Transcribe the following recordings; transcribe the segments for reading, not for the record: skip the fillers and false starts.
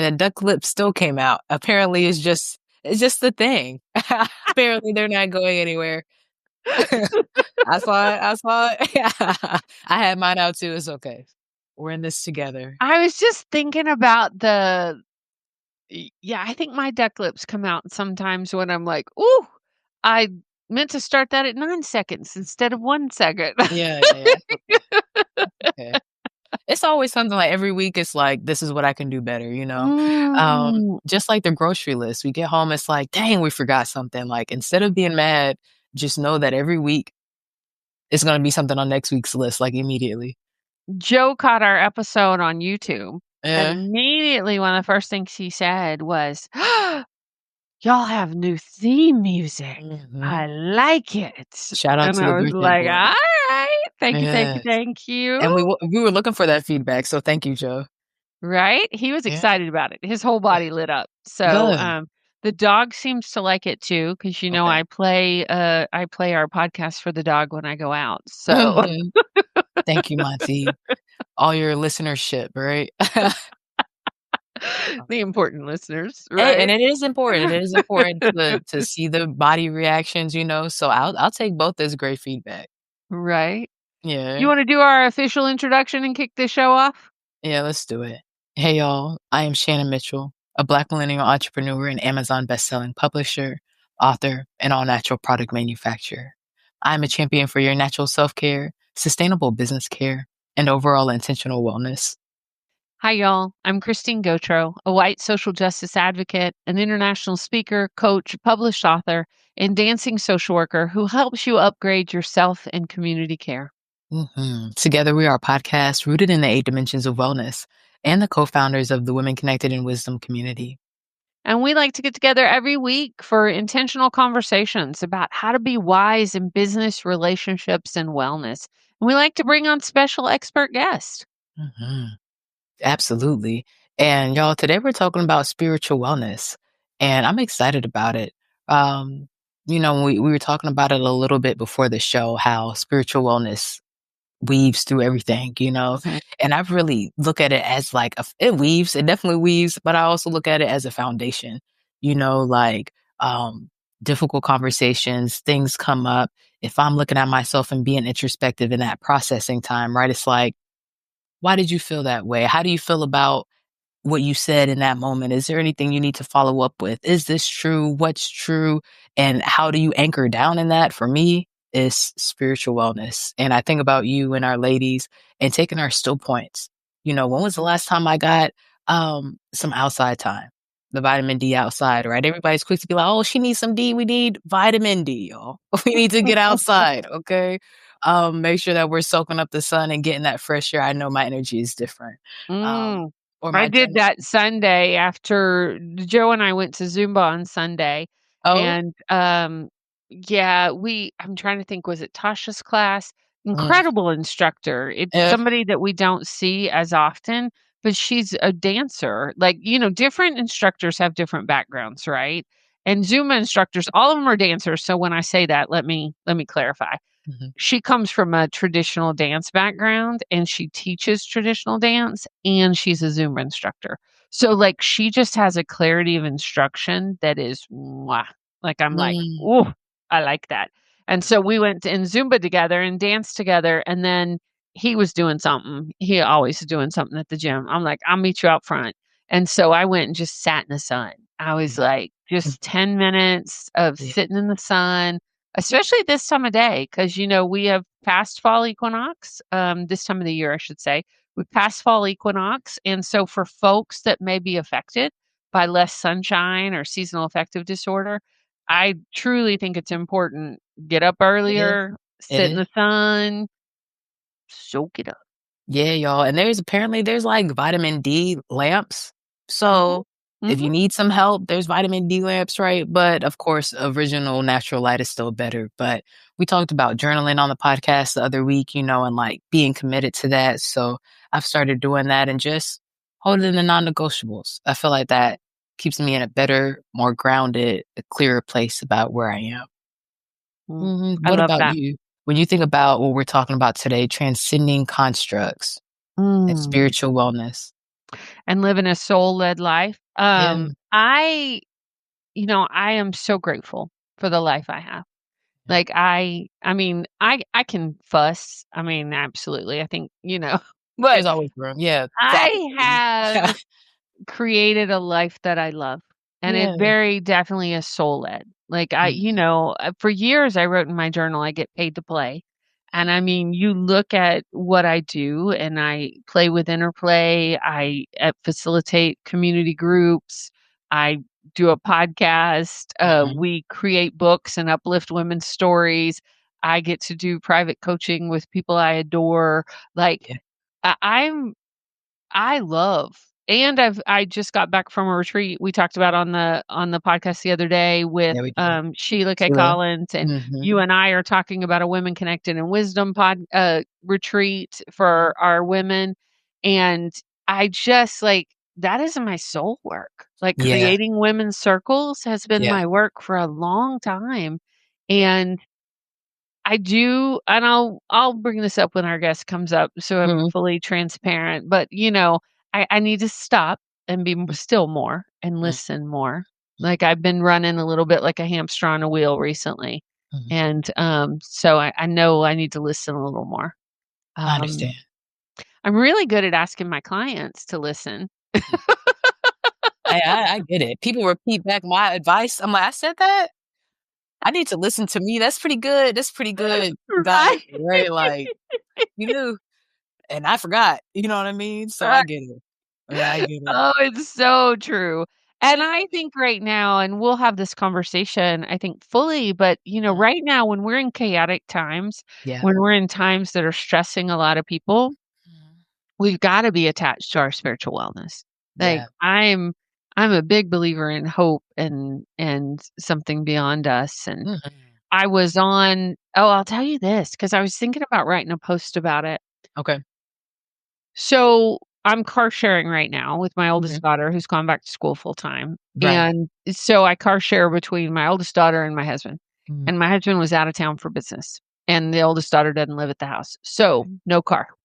a duck lip still came out. Apparently, it's just the thing. Apparently, they're not going anywhere. I saw it. I saw it. I had mine out too. It's okay. We're in this together. I was just thinking about yeah, I think my duck lips come out sometimes when I'm like, ooh, I meant to start that at 9 seconds instead of 1 second. Yeah. Okay. It's always something like every week. It's like, this is what I can do better, Mm. just like the grocery list. We get home, it's like, dang, we forgot something. Like, instead of being mad, just know that every week it's going to be something on next week's list, like immediately. Joe caught our episode on YouTube, and Yeah. immediately one of the first things he said was, "Y'all have new theme music. Mhm. I like it." Shout out And to the I was birthday like, boy. "Alright. Thank you, thank you, Yes. thank you." And we were looking for that feedback, so thank you, Joe. Right? He was Yeah. excited about it. His whole body lit up. So, Good. the dog seems to like it too, 'cause, Okay. I play our podcast for the dog when I go out. So Thank you, Monty. All your listenership, right? the important listeners, Hey, right? and it is important. It is important to see the body reactions, so I'll take both as great feedback. Right? You Yeah. wanna do our official introduction and kick this show off? Yeah, let's do it. Hey y'all, I am Shannon Mitchell, a Black millennial entrepreneur and Amazon bestselling publisher, author, and all natural product manufacturer. I'm a champion for your natural self-care, sustainable business care, and overall intentional wellness. Hi, y'all. I'm Christine Gautreaux, a white social justice advocate, an international speaker, coach, published author, and dancing social worker who helps you upgrade your self and community care. Together, we are a podcast rooted in the 8 dimensions of wellness and the co-founders of the Women Connected in Wisdom community. And we like to get together every week for intentional conversations about how to be wise in business, relationships, and wellness. And we like to bring on special expert guests. Mhm. Absolutely. And y'all, today we're talking about spiritual wellness, and I'm excited about it. Um, we were talking about it a little bit before the show, how spiritual wellness weaves through everything, Mhm. and I've really look at it as like it definitely weaves, but I also look at it as a foundation, like, difficult conversations, things come up. If I'm looking at myself and being introspective in that processing time, right? It's like, why did you feel that way? How do you feel about what you said in that moment? Is there anything you need to follow up with? Is this true? What's true? And how do you anchor down in that? For me, is spiritual wellness. And I think about you and our ladies and taking our still points. When was the last time I got some outside time? The vitamin D outside, right? Everybody's quick to be like, oh, she needs some D. We need vitamin D, y'all. We need to get outside, okay? Make sure that we're soaking up the sun and getting that fresh air. I know my energy is different. Um, Mm. or I my did journal. that Sunday after Joe and I went to Zumba on Sunday. Oh, And yeah, I'm trying to think, was it Tasha's class? mm, Incredible instructor. It's yeah, somebody that we don't see as often, but she's a dancer. Like, different instructors have different backgrounds, right? And Zumba instructors, all of them are dancers. So when I say that, let me clarify. mhm, She comes from a traditional dance background and she teaches traditional dance and she's a Zumba instructor. So like she just has a clarity of instruction that is mwah. Like I'm like, mm, "Ooh, I like that." And so we went in Zumba together and danced together and then he was doing something. He always is doing something at the gym. I'm like, "I'll meet you out front." And so I went and just sat in the sun. I was mm, like just mhm, 10 minutes of yeah, sitting in the sun, especially this time of day, because we have passed fall equinox, this time of the year, I should say. We passed fall equinox, and so for folks that may be affected by less sunshine or seasonal affective disorder, I truly think it's important. Get up it is, earlier, it sit in is. the sun, soak it up. Yeah, y'all, and there's like vitamin D lamps. Mhm, So if you mhm. need some help, there's vitamin D lamps, right? But of course, original natural light is still better. But we talked about journaling on the podcast the other week, and like being committed to that. So I've started doing that and just holding the non-negotiables. I feel like that keeps me in a better, more grounded, a clearer place about where I am. Mm, I What love about that. you? When you think about what we're talking about today, transcending constructs and Mm. spiritual wellness. and living a soul-led life. Yeah. I am so grateful for the life I have. Yeah. Like, I mean, I can fuss. I mean, absolutely. I think, but There's always room. Yeah. I Exactly. have created a life that I love, and it Yeah. very definitely is soul-led. Like, Mhm. for years, I wrote in my journal, "I get paid to play." And I mean, you look at what I do, and I play with Interplay, facilitate community groups, I do a podcast, Mhm. we create books and uplift women's stories, I get to do private coaching with people I adore, like, Yeah. I'm I love and I just got back from a retreat we talked about on the podcast the other day with, Yeah, we did. Sheila K. Sheila. Collins, and you Mhm. and I are talking about a Women Connected in Wisdom retreat Mhm. for our women, and I just, like, that is my soul work. Like, Yeah. creating women's circles has been Yeah. my work for a long time, and I do, and I'll bring this up when our guest comes up, so I'm Mhm. fully transparent, but, I need to stop and be still more and Mhm. listen more. Mhm. Like, I've been running a little bit like a hamster on a wheel recently, Mhm. and, so I know I need to listen a little more. I Um, understand. I'm really good at asking my clients to listen. Mhm. I get it. People repeat back my advice. I'm like, "I said that? I need to listen to me. That's pretty good. That's pretty good, guy." Right? Right? Like, you knew, and I forgot. You know what I mean? So I Right. get it. Yeah, I get it. Oh, it's so true. And I think right now, and we'll have this conversation, I think fully, but Mhm. right now when we're in chaotic times, Yeah. when we're in times that are stressing a lot of people, Mhm. we've got to be attached to our spiritual wellness. Like, Yeah. I'm a big believer in hope and something beyond us. And Mhm. I'll tell you this, because I was thinking about writing a post about it. Okay. So, I'm car sharing right now with my oldest Mhm. daughter who's gone back to school full time, Right. and so I car share between my oldest daughter and my husband, Mhm. and my husband was out of town for business, and the oldest daughter doesn't live at the house, so Okay. no car Mhm.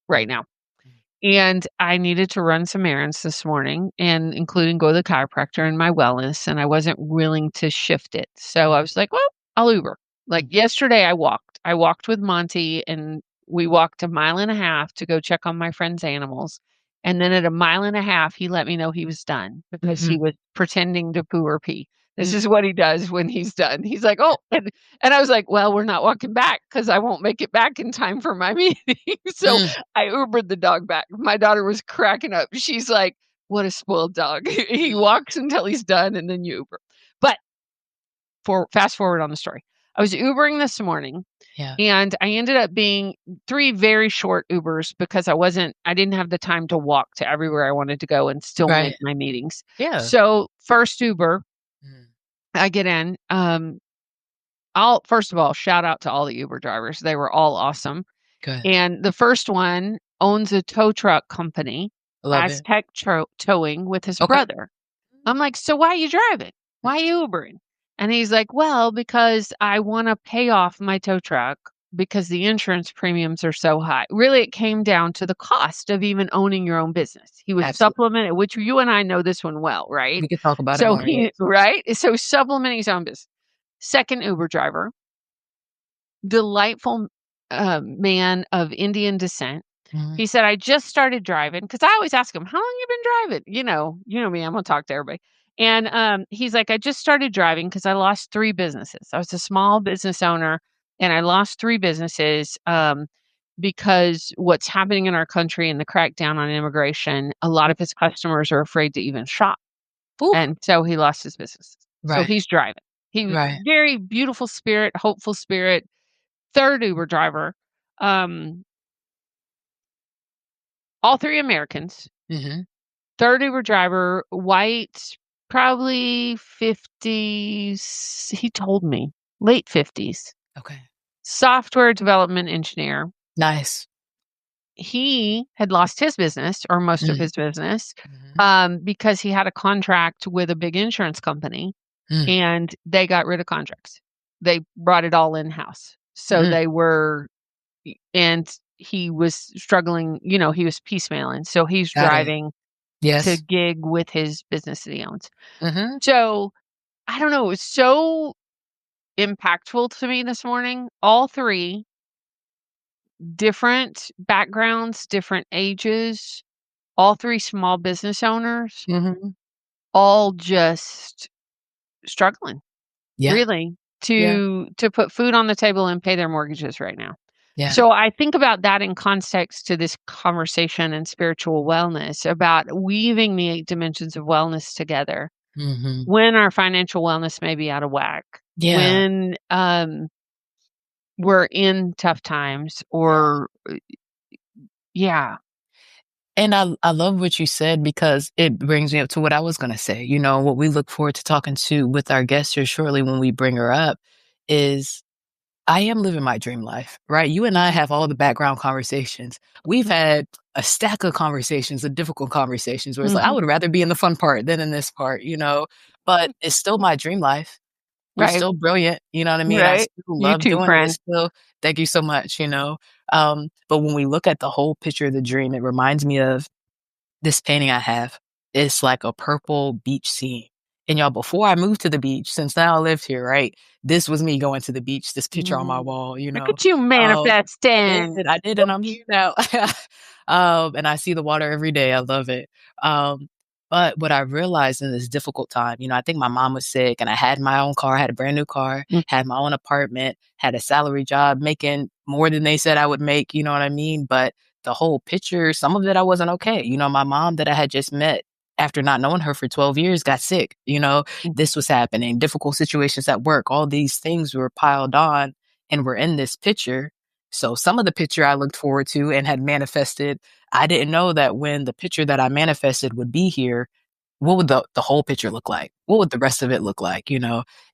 right now. Mhm. And I needed to run some errands this morning and including go to the chiropractor and my wellness, and I wasn't willing to shift it. So I Mhm. was like, well, I'll Uber. Like Mhm. yesterday I walked. I walked with Monty and we walked a mile and a half to go check on my friend's animals. And then at a mile and a half, he let me know he was done because he Mhm. was pretending to poo or pee. This Mm. is what he does when he's done. He's like, oh, and I was like, well, we're not walking back because I won't make it back in time for my meeting. So Mm. I Ubered the dog back. My daughter was cracking up. She's like, "What a spoiled dog." He Mhm. walks until he's done and then you Uber. But for fast forward on the story. I was Ubering this morning Yeah. and I ended up being 3 very short Ubers because I didn't have the time to walk to everywhere I wanted to go and still make Right. my meetings. Yeah. So, first Uber, Mhm. I get in, I'll first of all, shout out to all the Uber drivers. They were all awesome. Good. And the first one owns a tow truck company, Love has it. tech towing with his Okay. brother. I'm like, "So why are you driving? Why are you Ubering?" And he's like, "Well, because I wanna pay off my tow truck because the insurance premiums are so high." Really, it came down to the cost of even owning your own business. He was Absolutely. supplementing, which you and I know this one well, right? We could talk about it So more, yes. he right? So supplementing his own business. Second Uber driver, delightful, man of Indian descent. Mhm. He said, "I just started driving because I always ask him, 'How long you been driving?'" You know me, I'm gonna talk to everybody. And, he's like, "I just started driving because I lost 3 businesses." I was a small business owner, and I lost 3 businesses, because what's happening in our country and the crackdown on immigration, a lot of his customers are afraid to even shop, Ooh. and so he lost his businesses. So Right. he's driving. He was Right. very beautiful spirit, hopeful spirit. 3rd Uber driver, um, all 3 Americans. Mhm. 3rd Uber driver, white, probably 50s, he told me, late 50s, Okay. software development engineer. Nice. He had lost his business or most of Mhm. his business, Mhm. because he had a contract with a big insurance company Mm. and they got rid of contracts. They brought it all in-house. So Mhm. they were and he was struggling, he was piecemealing. So he's Got it. driving to Yes. gig with his business that he owns. Mhm. So I don't know. It was so impactful to me this morning. All three different backgrounds, different ages, all three small business owners, Mhm. all just struggling Yeah. really Yeah. to put food on the table and pay their mortgages right now. Yeah. So I think about that in context to this conversation and spiritual wellness about weaving the 8 dimensions of wellness together Mhm. when our financial wellness may be out of whack, Yeah. when we're in tough times Yeah. or yeah. And I love what you said because it brings me up to what I was gonna say. What we look forward to talking to with our guest here shortly when we bring her up is I am living my dream life, right? You and I have all the background conversations. We've had a stack of conversations, of difficult conversations where it's like, I Mhm. would rather be in the fun part than in this part. But it's still my dream life. You're Right, still brilliant, you know what I mean? I right. still You love too, doing it. It's friend. still thank you so much. But when we look at the whole picture of the dream, it reminds me of this painting I have. It's like a purple beach scene. And y'all, before I moved to the beach, since now I lived here, right? This was me going to the beach, this picture on my Mm. wall, you Look know? at you Um, manifesting. I did, and I'm here now. And I see the water every day. I love it. Um, but what I realized in this difficult time, I think my mom was sick and I had my own car, I had a brand new car, Mm, had my own apartment, had a salary job, making more than they said I would make, you know what I mean? But the whole picture, some of it I wasn't okay. My mom that I had just met after not knowing her for 12 years got sick. mm, This was happening, difficult situations at work, all these things were piled on and were in this picture. So some of the picture I looked forward to and had manifested, I didn't know that when the picture that I manifested would be here, what would the whole picture look like? What would the rest of it look like?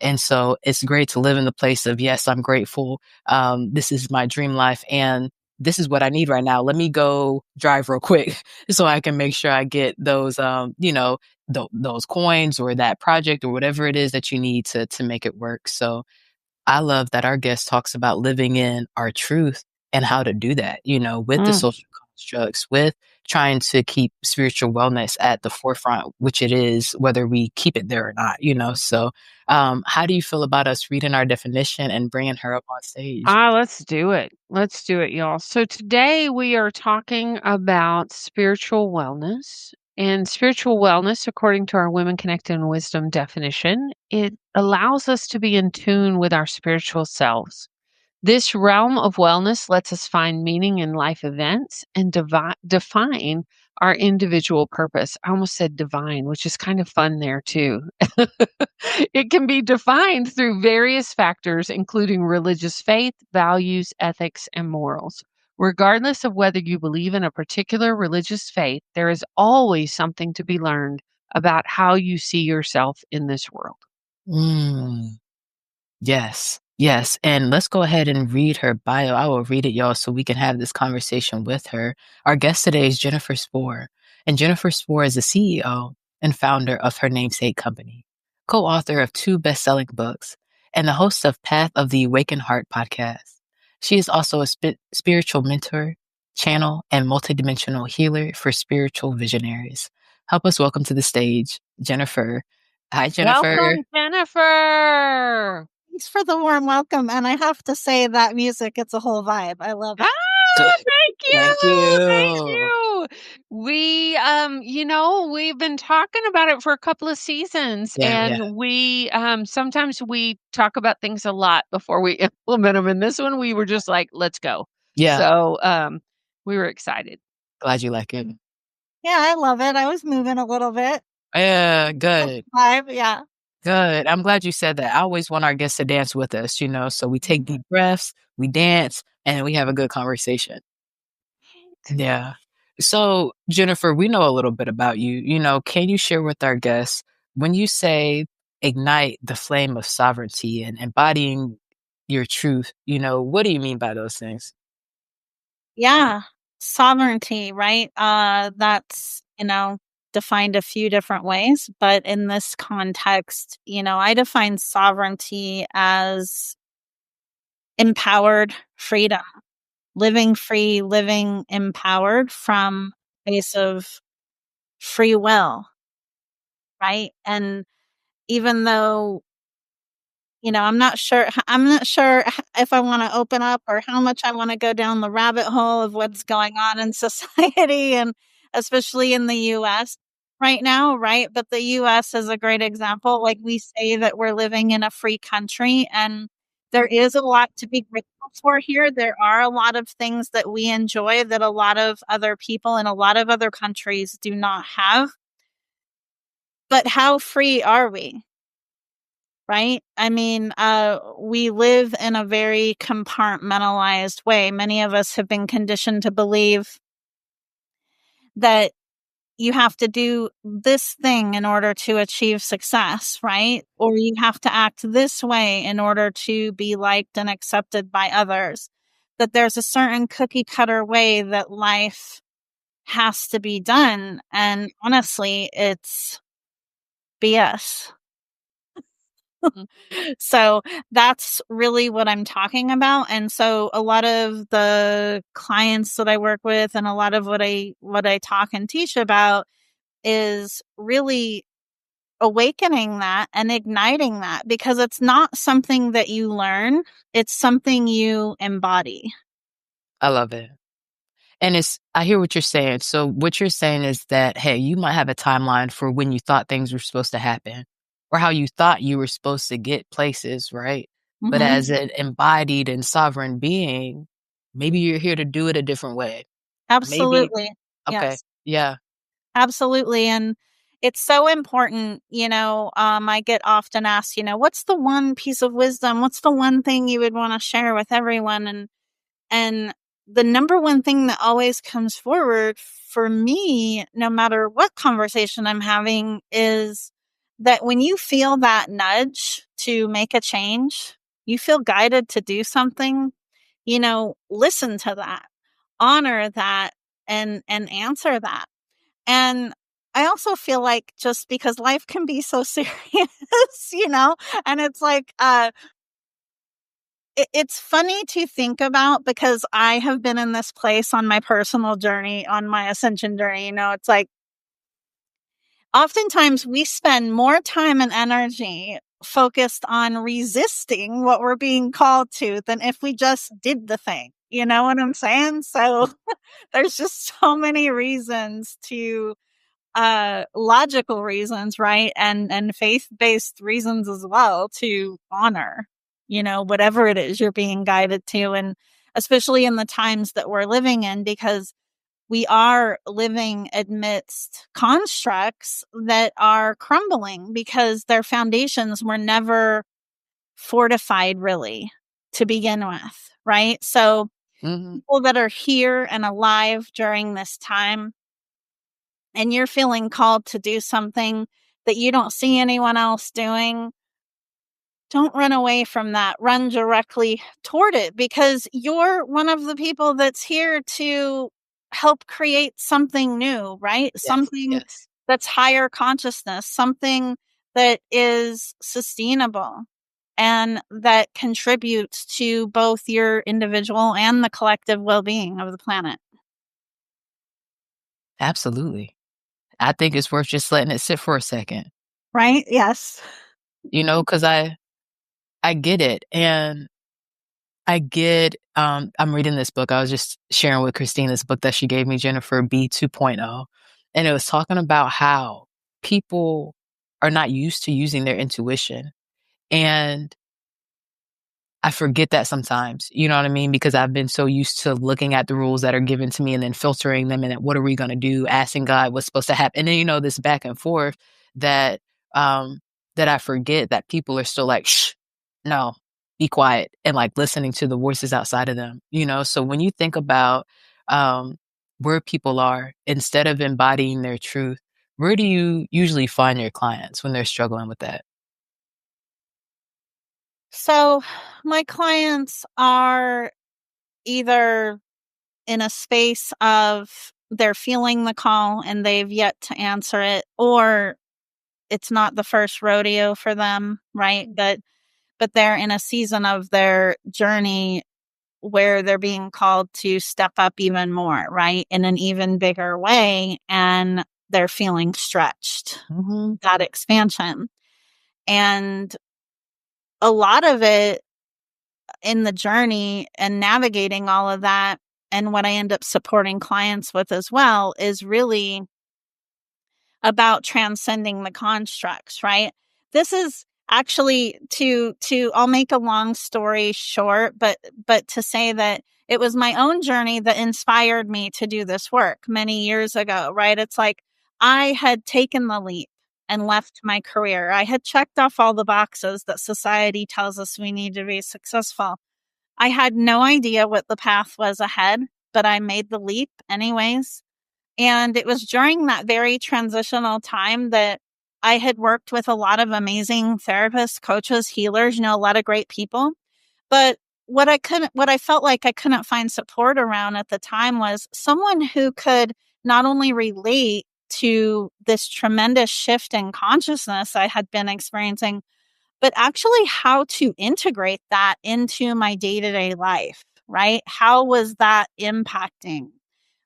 And so it's great to live in the place of, yes, I'm grateful. This is my dream life and this is what I need right now. Let me go drive real quick so I can make sure I get those, those coins or that project or whatever it is that you need to make it work. So I love that our guest talks about living in our truth and how to do that, with the mm. social constructs, with trying to keep spiritual wellness at the forefront, which it is, whether we keep it there or not. So, how do you feel about us reading our definition and bringing her up on stage? Let's do it. Let's do it, y'all. So today we are talking about spiritual wellness. And spiritual wellness, according to our Women Connected in Wisdom definition, it allows us to be in tune with our spiritual selves. This realm of wellness lets us find meaning in life events and define our individual purpose. I almost said divine, which is kind of fun there too. It can be defined through various factors, including religious faith, values, ethics, and morals. Regardless of whether you believe in a particular religious faith, there is always something to be learned about how you see yourself in this world. Mm. Yes. Yes. And let's go ahead and read her bio. I will read it, y'all, so we can have this conversation with her. Our guest today is Jennifer Spor. And Jennifer Spor is the CEO and founder of her namesake company, co-author of 2 best-selling books, and the host of Path of the Awakened Heart podcast. She is also a spiritual mentor, channel, and multidimensional healer for spiritual visionaries. Help us welcome to the stage, Jennifer. Hi, Jennifer. Welcome, Jennifer. Thanks for the warm welcome, and I have to say that music, it's a whole vibe. I love Ah, it. thank Thank you. Thank you. you. We've been talking about it for a couple of seasons Yeah, yeah, and sometimes we talk about things a lot before we implement them. And this one we were just like, let's go. yeah. So, we were excited. Glad you like it. Yeah, I love it. I was moving a little bit. Yeah, That's good, vibe, yeah. good. I'm glad you said that. I always want our guests to dance with us, so we take deep breaths, we dance, and we have a good conversation. Yeah. So, Jennifer, we know a little bit about you. Can you share with our guests when you say ignite the flame of sovereignty and embodying your truth, what do you mean by those things? Yeah. Sovereignty, right? That's, defined a few different ways, but in this context, I define sovereignty as empowered freedom. living free, living empowered from a place of free will, right? And even though, I'm not sure if I want to open up or how much I want to go down the rabbit hole of what's going on in society and especially in the US right now, right? But the US is a great example. Like, we say that we're living in a free country, and there is a lot to be grateful for here. There are a lot of things that we enjoy that a lot of other people in a lot of other countries do not have. But how free are we? Right? I mean, we live in a very compartmentalized way. Many of us have been conditioned to believe that you have to do this thing in order to achieve success, right? Or you have to act this way in order to be liked and accepted by others. That there's a certain cookie cutter way that life has to be done. And honestly, it's BS. Mhm. So that's really what I'm talking about. And so a lot of the clients that I work with and a lot of what I talk and teach about is really awakening that and igniting that, because it's not something that you learn, it's something you embody. I love it. And I hear what you're saying. So what you're saying is that, hey, you might have a timeline for when you thought things were supposed to happen or how you thought you were supposed to get places, right? But Mhm. as an embodied and sovereign being, maybe you're here to do it a different way. Maybe, Absolutely. okay. Yes. Yeah. Absolutely. And it's so important, I get often asked, what's the one piece of wisdom? What's the one thing you would want to share with everyone? And the number one thing that always comes forward for me, no matter what conversation I'm having, is that when you feel that nudge to make a change, you feel guided to do something, listen to that, honor that, and answer that. And I also feel like, just because life can be so serious, and it's like, it's funny to think about, because I have been in this place on my personal journey, on my ascension journey. It's like, oftentimes we spend more time and energy focused on resisting what we're being called to than if we just did the thing. You know what I'm saying? So there's just so many reasons to logical reasons, right? And faith-based reasons as well, to honor, whatever it is you're being guided to. And especially in the times that we're living in, because we are living amidst constructs that are crumbling because their foundations were never fortified really to begin with, right? So Hmm. people that are here and alive during this time, and you're feeling called to do something that you don't see anyone else doing, don't run away from that. Run directly toward it, because you're one of the people that's here to help create something new, right? Yes. Something Yes. that's higher consciousness, something that is sustainable and that contributes to both your individual and the collective well-being of the planet. Absolutely. I think it's worth just letting it sit for a second, Right? Yes. because I get it. And I get, I'm reading this book. I was just sharing with Christine this book that she gave me, Jennifer B 2.0. And it was talking about how people are not used to using their intuition. And I forget that sometimes, you know what I mean? Because I've been so used to looking at the rules that are given to me and then filtering them and then what are we going to do? Asking God what's supposed to happen. And then, this back and forth that, um, that I forget that people are still like, shh, no, be quiet, and like listening to the voices outside of them. So when you think about, where people are, instead of embodying their truth, where do you usually find your clients when they're struggling with that? So my clients are either in a space of they're feeling the call and they've yet to answer it, or it's not the first rodeo for them, right? But they're in a season of their journey where they're being called to step up even more, right? In an even bigger way. And they're feeling stretched, that expansion. And a lot of it in the journey and navigating all of that, and what I end up supporting clients with as well, is really about transcending the constructs, right? This is actually to I'll make a long story short, but to say that it was my own journey that inspired me to do this work many years ago, right? It's like I had taken the leap and left my career. I had checked off all the boxes that society tells us we need to be successful. I had no idea what the path was ahead, but I made the leap anyways. And it was during that very transitional time that I had worked with a lot of amazing therapists, coaches, healers, a lot of great people. But what I felt like I couldn't find support around at the time was someone who could not only relate to this tremendous shift in consciousness I had been experiencing, but actually how to integrate that into my day-to-day life, right? How was that impacting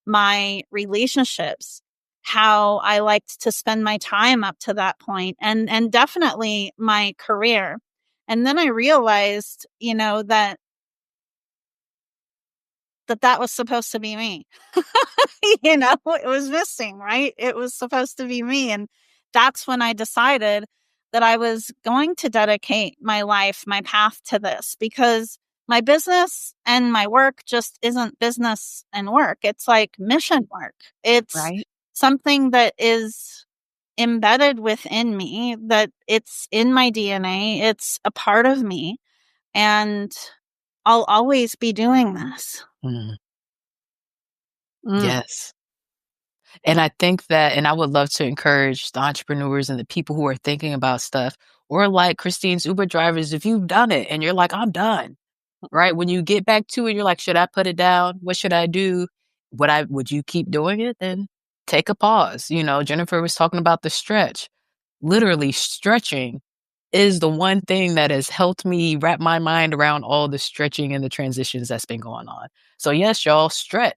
my relationships, how I liked to spend my time up to that point, and definitely my career. And then I realized, that was supposed to be me. It was missing, right? It was supposed to be me. And that's when I decided that I was going to dedicate my life, my path to this, because my business and my work just isn't business and work. It's like mission work. It's Right. something that is embedded within me, that it's in my DNA. It's a part of me. And I'll always be doing this. Mm. Mm. Yes. And I think that, and I would love to encourage the entrepreneurs and the people who are thinking about stuff, or like Christine's Uber drivers, if you've done it and you're like, I'm done, right? When you get back to it, you're like, should I put it down? What should I do? Would you keep doing it? Then take a pause. Jennifer was talking about the stretch. Literally stretching is the one thing that has helped me wrap my mind around all the stretching and the transitions that's been going on. So yes, y'all, stretch.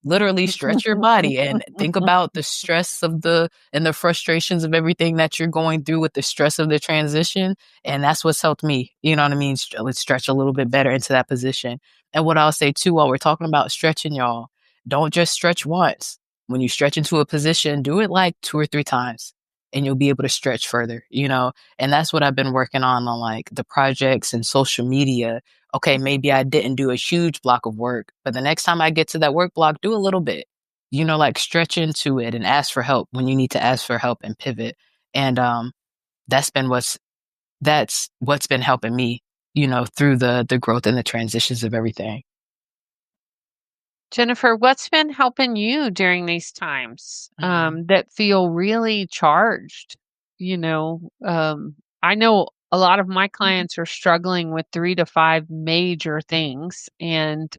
Literally stretch your body and think about the stress and the frustrations of everything that you're going through with the stress of the transition. And that's what's helped me, you know what I mean? Let's stretch a little bit better into that position. And what I'll say too, while we're talking about stretching, y'all, don't just stretch once. When you stretch into a position, do it like 2 or 3 times and you'll be able to stretch further. And that's what I've been working on like the projects and social media. Okay, maybe I didn't do a huge block of work, but the next time I get to that work block, do a little bit, like stretch into it and ask for help when you need to ask for help and pivot. And that's what's been helping me, through the growth and the transitions of everything. Jennifer, what's been helping you during these times that feel really charged? I know a lot of my clients are struggling with 3 to 5 major things. And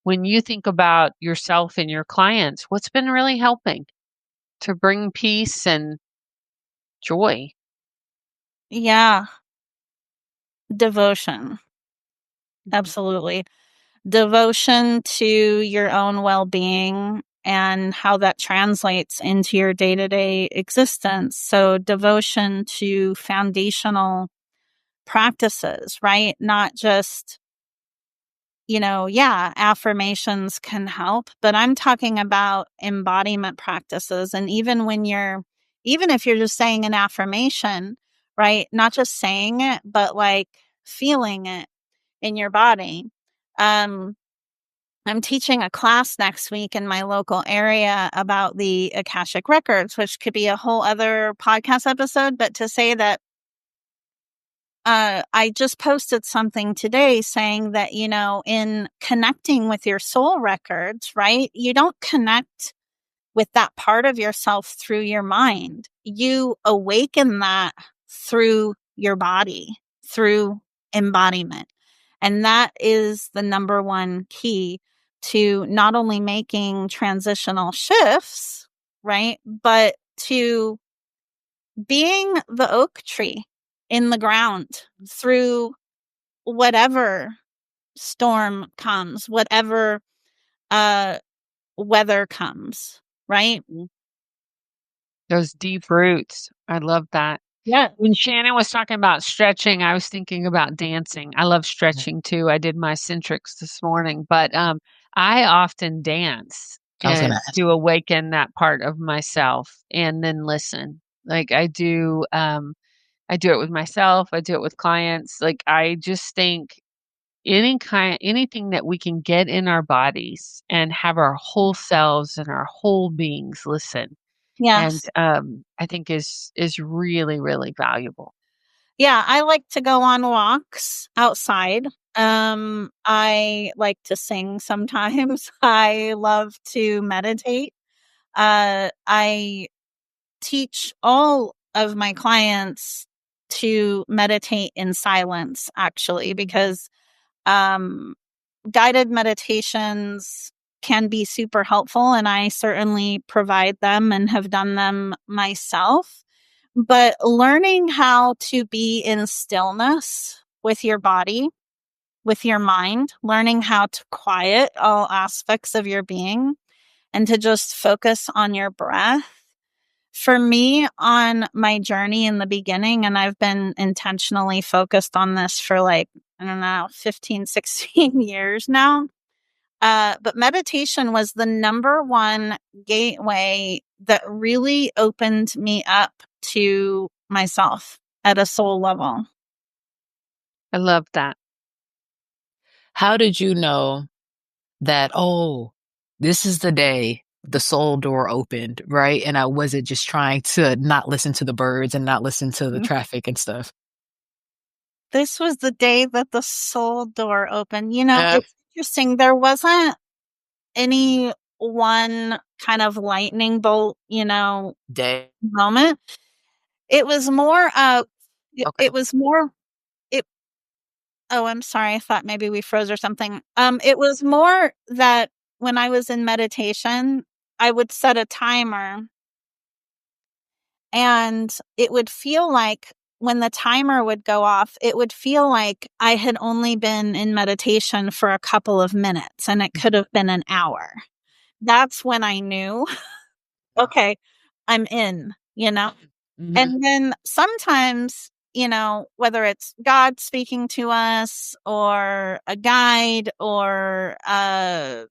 when you think about yourself and your clients, what's been really helping to bring peace and joy? Yeah. Devotion. Absolutely. Devotion to your own well-being and how that translates into your day-to-day existence. So devotion to foundational practices, right? Not just, affirmations can help, but I'm talking about embodiment practices. And even if you're just saying an affirmation, right? Not just saying it, but like feeling it in your body. I'm teaching a class next week in my local area about the Akashic Records, which could be a whole other podcast episode. But to say that I just posted something today saying that, in connecting with your soul records, right? You don't connect with that part of yourself through your mind. You awaken that through your body, through embodiment. And that is the number one key to not only making transitional shifts, right? But to being the oak tree in the ground through whatever storm comes, whatever weather comes, right? Those deep roots. I love that. Yeah. When Shannon was talking about stretching, I was thinking about dancing. I love stretching too. I did my centrics this morning, but I often dance I was gonna ask. to awaken that part of myself and then listen. Like I do it with myself, I do it with clients. Like I just think anything that we can get in our bodies and have our whole selves and our whole beings listen and, Yes. I think is really, really valuable. Yeah, I like to go on walks outside. I like to sing sometimes. I love to meditate. I teach all of my clients to meditate in silence, actually, because um, guided meditations can be super helpful, and I certainly provide them and have done them myself. But learning how to be in stillness with your body, with your mind, learning how to quiet all aspects of your being and to just focus on your breath. For me, on my journey in the beginning, and I've been intentionally focused on this for like, I don't know, 15, 16 years now. But meditation was the number one gateway that really opened me up to myself at a soul level. I love that. How did you know that, oh, this is the day the soul door opened, right? And I wasn't just trying to not listen to the birds and not listen to the Mhm. traffic and stuff. This was the day that the soul door opened. Uh, It's interesting. There wasn't any one kind of lightning bolt, day. moment. It was more of, Okay. it was more, it, oh, I'm sorry. I thought maybe we froze or something. It was more that when I was in meditation, I would set a timer and it would feel like when the timer would go off, it would feel like I had only been in meditation for a couple of minutes and it could have been an hour. That's when I knew, okay, I'm in. Mhm. And then sometimes, whether it's God speaking to us or a guide or a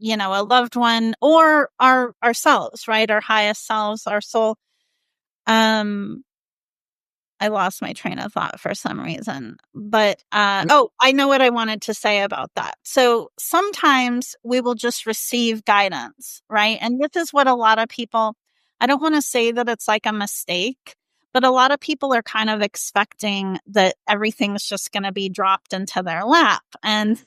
loved one or ourselves, right? Our highest selves, our soul. Um I lost my train of thought for some reason. But I know what I wanted to say about that. So sometimes we will just receive guidance, right? And this is what a lot of people, I don't want to say that it's like a mistake, but a lot of people are kind of expecting that everything's just going to be dropped into their lap. And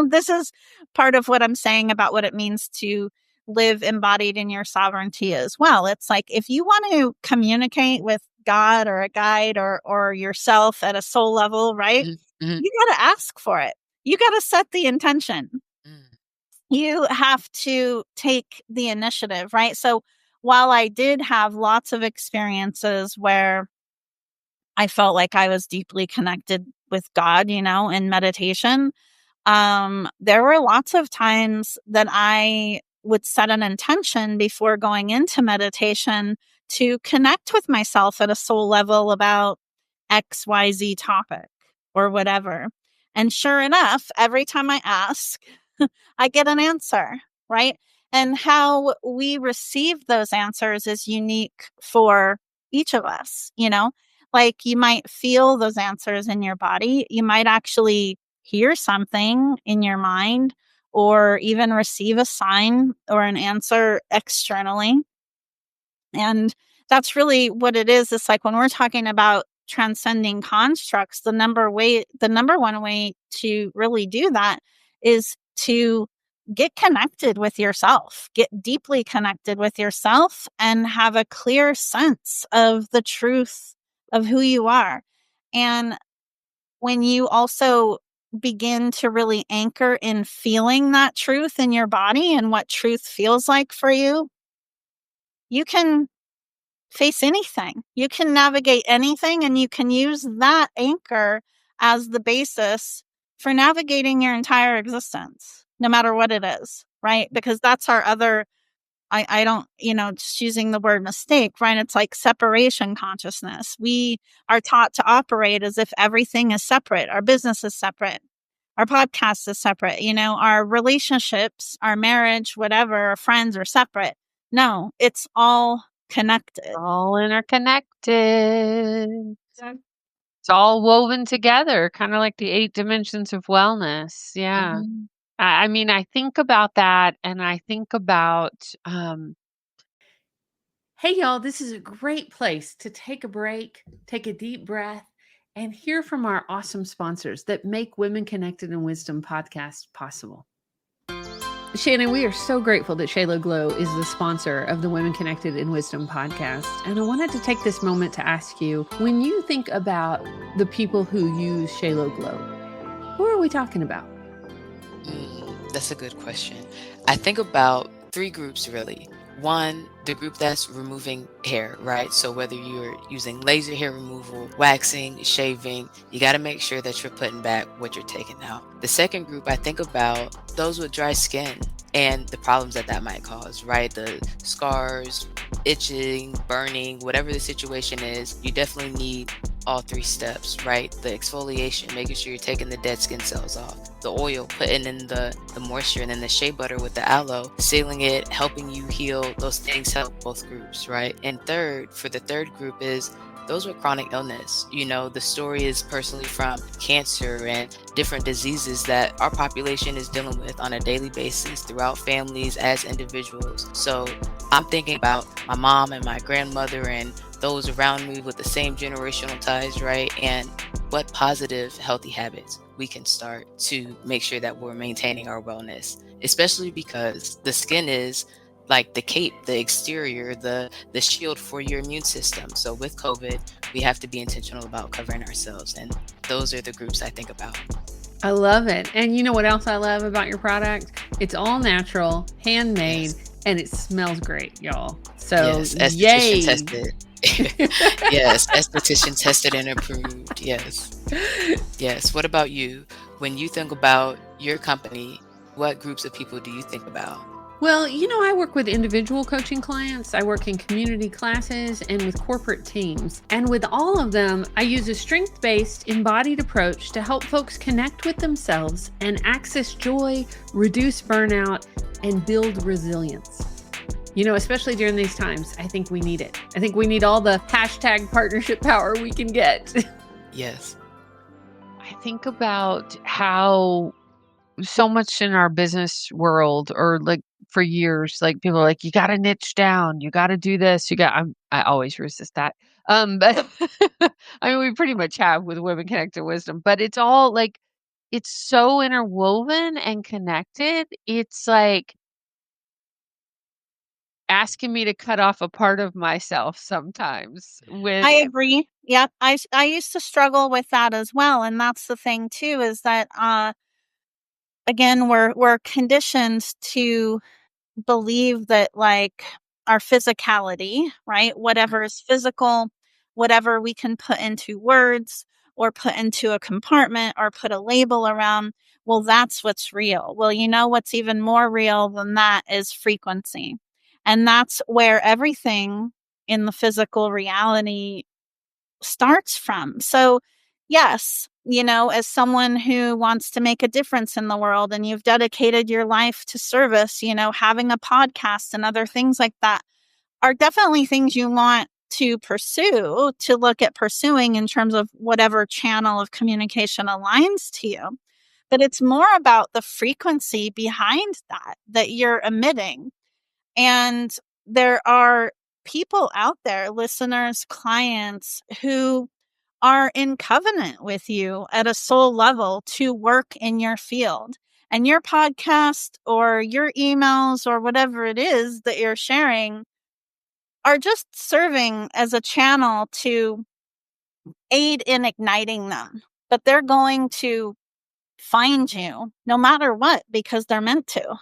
this is part of what I'm saying about what it means to live embodied in your sovereignty as well. It's like if you want to communicate with God or a guide or yourself at a soul level, right? Mhm. Mhm. You got to ask for it. You got to set the intention. Mm. You have to take the initiative, right? So while I did have lots of experiences where I felt like I was deeply connected with God, in meditation, there were lots of times that I would set an intention before going into meditation to connect with myself at a soul level about XYZ topic or whatever. And sure enough, every time I ask, I get an answer, right? And how we receive those answers is unique for each of us. Like you might feel those answers in your body. You might actually hear something in your mind or even receive a sign or an answer externally. And that's really what it is. It's like when we're talking about transcending constructs, the number one way to really do that is to get connected with yourself, get deeply connected with yourself and have a clear sense of the truth of who you are. And when you also begin to really anchor in feeling that truth in your body and what truth feels like for you, you can face anything. You can navigate anything and you can use that anchor as the basis for navigating your entire existence, no matter what it is, right? Because that's our other, I don't, just using the word mistake, right? It's like separation consciousness. We are taught to operate as if everything is separate. Our business is separate. Our podcast is separate. Our relationships, our marriage, whatever, our friends are separate. No, it's all connected. All interconnected. It's all woven together, kind of like the 8 dimensions of wellness. Yeah. Mhm. I mean, I think about that and I think about, hey, y'all, this is a great place to take a break, take a deep breath, and hear from our awesome sponsors that make Women Connected in Wisdom podcast possible. Shannon, we are so grateful that Shayla Glow is the sponsor of the Women Connected in Wisdom podcast. And I wanted to take this moment to ask you, when you think about the people who use Shayla Glow, who are we talking about? That's a good question. I think about 3 groups really. One, the group that's removing hair, right? So whether you're using laser hair removal, waxing, shaving, you got to make sure that you're putting back what you're taking out. The second group, I think about those with dry skin and the problems that might cause, right? The scars, itching, burning, whatever the situation is, you definitely need all 3 steps, right? The exfoliation, making sure you're taking the dead skin cells off. The oil, putting in the moisture, and then the shea butter with the aloe, sealing it, helping you heal. Those things help both groups, right? And third, for the third group is those with chronic illness. The story is personally from cancer and different diseases that our population is dealing with on a daily basis throughout families as individuals. So I'm thinking about my mom and my grandmother and those around me with the same generational ties, right? And what positive, healthy habits we can start to make sure that we're maintaining our wellness, especially because the skin is like the cape, the exterior, the shield for your immune system. So with COVID, we have to be intentional about covering ourselves. And those are the groups I think about. I love it. And you know what else I love about your product? It's all natural, handmade, and it smells great, y'all. So yes, esthetician yay. tested. Yes, esthetician tested and approved. Yes. What about you? When you think about your company, what groups of people do you think about? Well, I work with individual coaching clients. I work in community classes and with corporate teams. And with all of them, I use a strength-based, embodied approach to help folks connect with themselves and access joy, reduce burnout, and build resilience. Especially during these times, I think we need it. I think we need all the hashtag partnership power we can get. Yes. I think about how so much in our business world, or like for years, like people are like, you got to niche down, you got to do this, I always resist that. But I mean, we pretty much have with Women Connected Wisdom, but it's all like, it's so interwoven and connected. It's like asking me to cut off a part of myself sometimes I agree. Yep. I used to struggle with that as well. And that's the thing too, is that, again, we're conditioned to believe that like our physicality, right? Whatever is physical, whatever we can put into words or put into a compartment or put a label around, well, that's what's real. Well, what's even more real than that is frequency. And that's where everything in the physical reality starts from. So, yes, as someone who wants to make a difference in the world and you've dedicated your life to service, having a podcast and other things like that are definitely things you want to pursue, to look at pursuing in terms of whatever channel of communication aligns to you. But it's more about the frequency behind that you're emitting. And there are people out there, listeners, clients, who are in covenant with you at a soul level to work in your field. And your podcast or your emails or whatever it is that you're sharing are just serving as a channel to aid in igniting them. But they're going to find you no matter what, because they're meant to.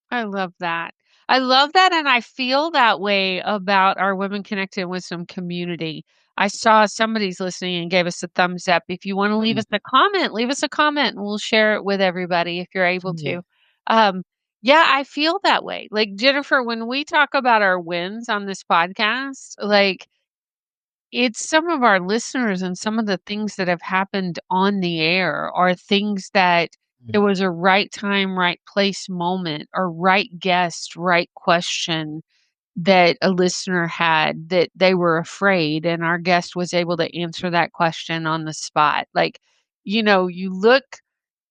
I love that. I love that. And I feel that way about our Women Connected Wisdom community. I saw somebody's listening and gave us a thumbs up. If you want to leave us a comment, leave us a comment and we'll share it with everybody if you're able Yeah. to. Um, yeah, I feel that way. Like Jennifer, when we talk about our wins on this podcast, like it's some of our listeners and some of the things that have happened on the air are things that it was a right time, right place moment, or right guest, right question that a listener had that they were afraid, and our guest was able to answer that question on the spot. Like, you look,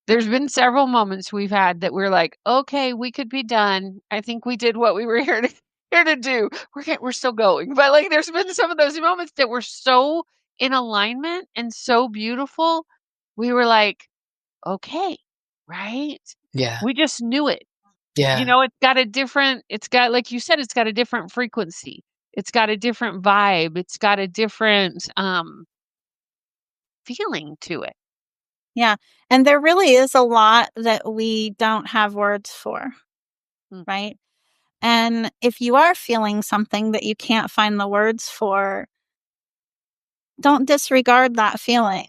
there's been several moments we've had that we're like, okay, we could be done. I think we did what we were here to do. We're still going. But like there's been some of those moments that were so in alignment and so beautiful. We were like, okay, right? Yeah. We just knew it. Yeah. It's got, like you said, it's got a different frequency. It's got a different vibe. It's got a different feeling to it. Yeah. And there really is a lot that we don't have words for, right? And if you are feeling something that you can't find the words for, don't disregard that feeling.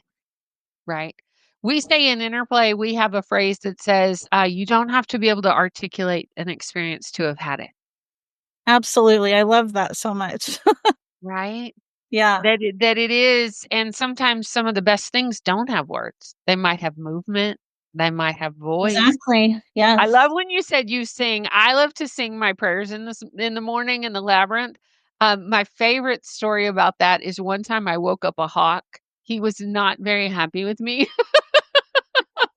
Right. We say in Interplay, we have a phrase that says, you don't have to be able to articulate an experience to have had it. Absolutely. I love that so much. Right? Yeah. That it is. And sometimes some of the best things don't have words. They might have movement. They might have voice. Exactly. I Yes. love when you said you sing. I love to sing my prayers in the morning in the labyrinth. My favorite story about that is one time I woke up a hawk. He was not very happy with me.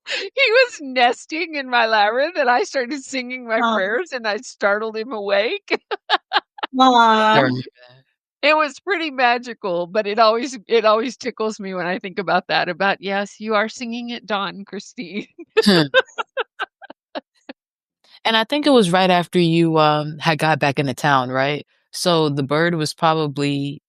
He was nesting in my labyrinth, and I started singing my Um, prayers, and I startled him awake. I aw. remember It was pretty magical, but it always tickles me when I think about that. About yes, you are singing at dawn, Christine. that. And I think it was right after you, had got back into town, right? So the bird was probably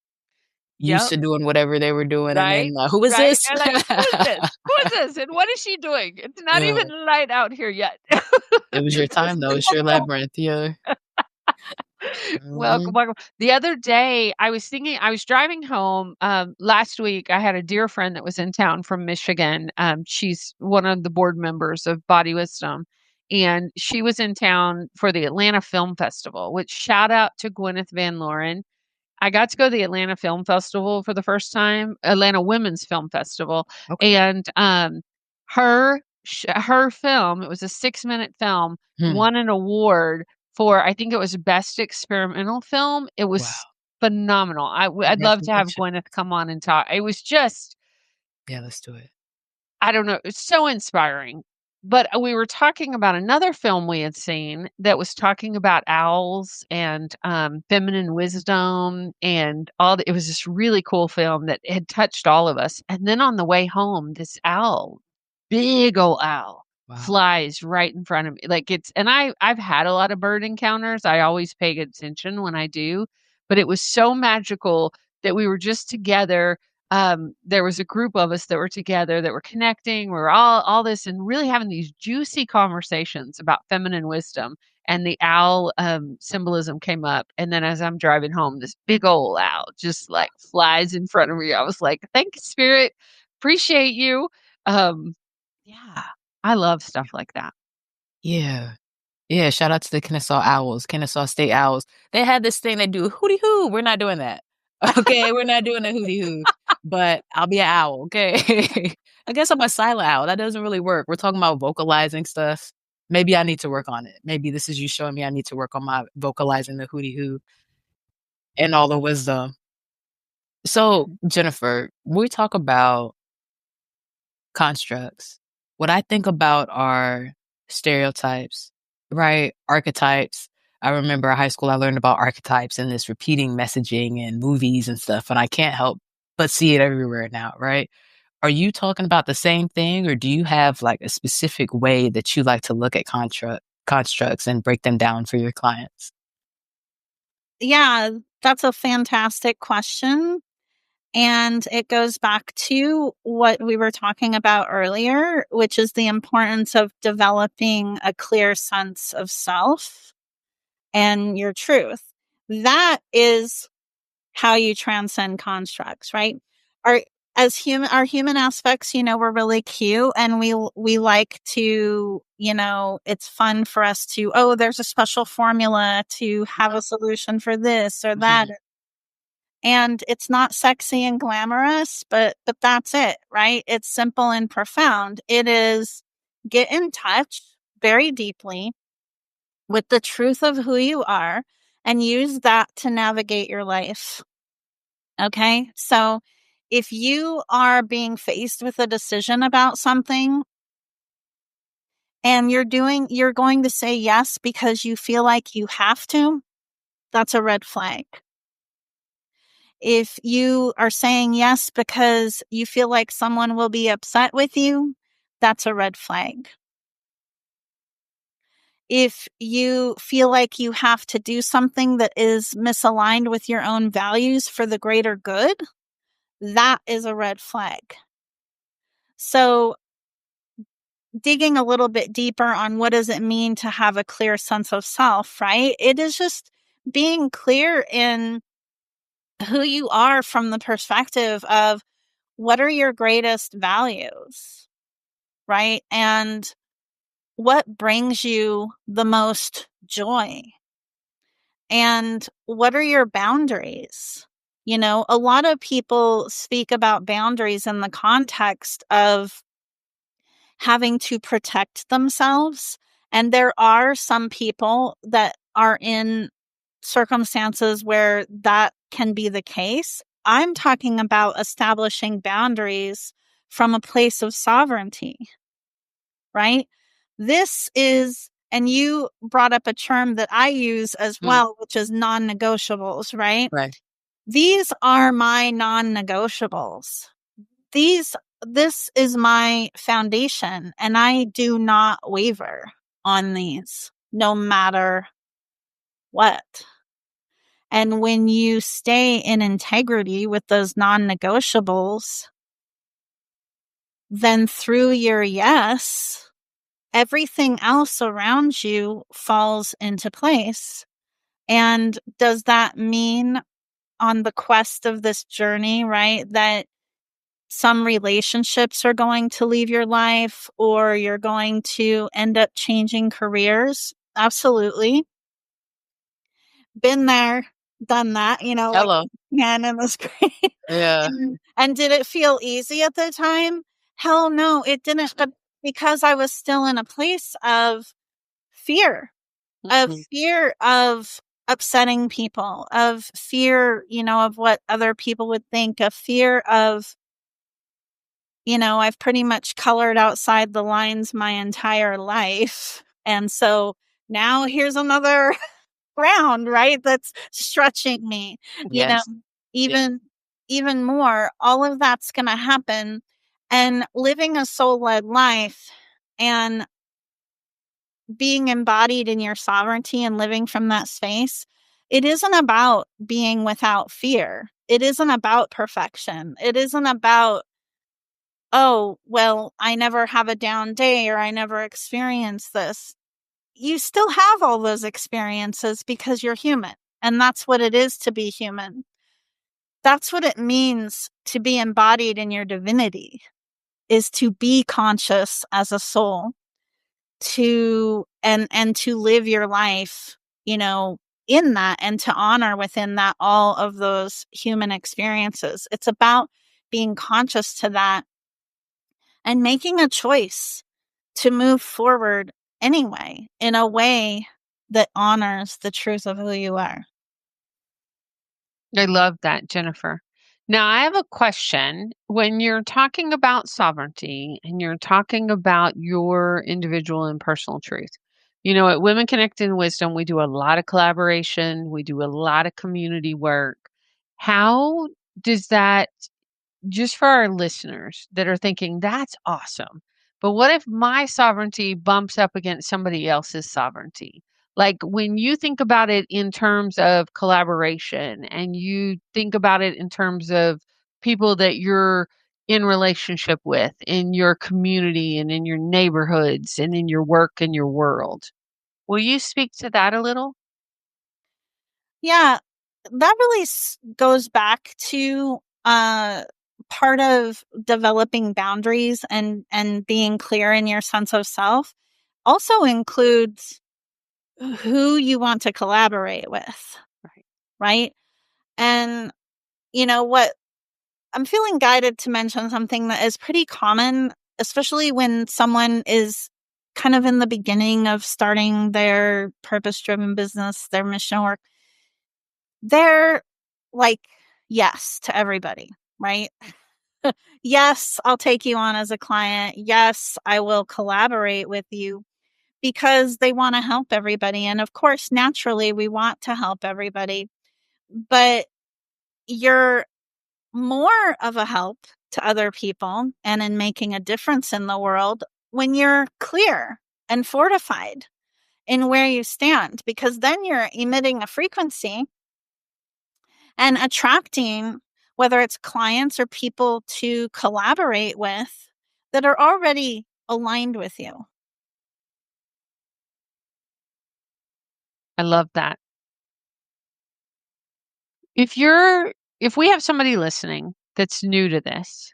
used Yep. to doing whatever they were doing, and Right, then, "Who is right, this?" and like, "Who is this? Who is this, and what is she doing? It's not Yeah. even light out here yet." It was your time, though. It's your labyrinth, yeah. Welcome, Mhm. welcome. The other day, I was driving home, last week, I had a dear friend that was in town from Michigan. She's one of the board members of Body Wisdom, and she was in town for the Atlanta Film Festival, which shout out to Gwyneth Van Loren. I got to go to the Atlanta Film Festival for the first time, Atlanta Women's Film Festival, Okay. and, her film, it was a 6-minute film, Hmm. won an award for, I think it was Best Experimental Film. It Wow. was phenomenal. I'd love to have Congratulations. Gwyneth come on and talk. It was just, Yeah, let's do it. I don't know, it's so inspiring. But we were talking about another film we had seen that was talking about owls and feminine wisdom and it was this really cool film that had touched all of us. And then on the way home, this owl, big old owl, Wow. flies right in front of me. Like and I've had a lot of bird encounters. I always pay attention when I do, but it was so magical that we were just together. There was a group of us that were together that were connecting. We were all this and really having these juicy conversations about feminine wisdom. And the owl symbolism came up. And then as I'm driving home, this big old owl just like flies in front of me. I was like, "Thank you, Spirit. Appreciate you." Um, yeah, I love stuff like that. Yeah. Yeah, shout out to the Kennesaw Owls, Kennesaw State Owls. They had this thing they do, "Hooty hoo." We're not doing that. Okay, we're not doing a hooty hoo, but I'll be an owl, okay? I guess I'm a silent owl. That doesn't really work. We're talking about vocalizing stuff. Maybe I need to work on it. Maybe this is you showing me I need to work on my vocalizing the hooty hoo and all the wisdom. So, Jennifer, when we talk about constructs, what I think about are stereotypes, right? Archetypes. I remember in high school, I learned about archetypes and this repeating messaging in movies and stuff, and I can't help but see it everywhere now, right? Are you talking about the same thing, or do you have like a specific way that you like to look at constructs and break them down for your clients? Yeah, that's a fantastic question. And it goes back to what we were talking about earlier, which is the importance of developing a clear sense of self and your truth. That is how you transcend constructs, right? Our our human aspects, we're really cute, and we like to, it's fun for us to, oh, there's a special formula to have a solution for this or that. And it's not sexy and glamorous, but that's it, right? It's simple and profound. It is get in touch very deeply with the truth of who you are and use that to navigate your life. Okay? So if you are being faced with a decision about something and you're going to say yes because you feel like you have to, that's a red flag. If you are saying yes because you feel like someone will be upset with you, that's a red flag. If you feel like you have to do something that is misaligned with your own values for the greater good, that is a red flag. So, digging a little bit deeper on what does it mean to have a clear sense of self, right? It is just being clear in who you are from the perspective of what are your greatest values, right? And what brings you the most joy? And what are your boundaries? A lot of people speak about boundaries in the context of having to protect themselves. And there are some people that are in circumstances where that can be the case. I'm talking about establishing boundaries from a place of sovereignty, right? This is, and you brought up a term that I use as well, which is non-negotiables, right? Right. These are my non-negotiables. This is my foundation, and I do not waver on these, no matter what. And when you stay in integrity with those non-negotiables, then through your yes, everything else around you falls into place. And does that mean on the quest of this journey, right, that some relationships are going to leave your life or you're going to end up changing careers? Absolutely. Been there, done that, like, Hello. man, it was great. Yeah. And did it feel easy at the time? Hell no, it didn't. But because I was still in a place of fear, of upsetting people, of fear, of what other people would think, of fear of, I've pretty much colored outside the lines my entire life. And so now here's another ground, right? That's stretching me, Yes. even, even more. All of that's going to happen. And living a soul led life and being embodied in your sovereignty and living from that space, it isn't about being without fear. It isn't about perfection. It isn't about, oh, well, I never have a down day or I never experience this. You still have all those experiences because you're human. And that's what it is to be human. That's what it means to be embodied in your divinity, is to be conscious as a soul, and to live your life, in that, and to honor within that all of those human experiences. It's about being conscious to that and making a choice to move forward anyway in a way that honors the truth of who you are. I love that, Jennifer. Now, I have a question. When you're talking about sovereignty and you're talking about your individual and personal truth, at Women Connect in Wisdom, we do a lot of collaboration, we do a lot of community work. How does that, just for our listeners that are thinking, that's awesome, but what if my sovereignty bumps up against somebody else's sovereignty? Like when you think about it in terms of collaboration and you think about it in terms of people that you're in relationship with in your community and in your neighborhoods and in your work and your world, will you speak to that a little? Yeah. that really goes back to part of developing boundaries and being clear in your sense of self also includes who you want to collaborate with, right? And what I'm feeling guided to mention something that is pretty common, especially when someone is kind of in the beginning of starting their purpose-driven business, their mission work. They're like, yes to everybody, right? Yes, I'll take you on as a client. Yes, I will collaborate with you, because they want to help everybody. And of course, naturally, we want to help everybody, but you're more of a help to other people and in making a difference in the world when you're clear and fortified in where you stand, because then you're emitting a frequency and attracting, whether it's clients or people to collaborate with, that are already aligned with you. I love that. If we have somebody listening that's new to this,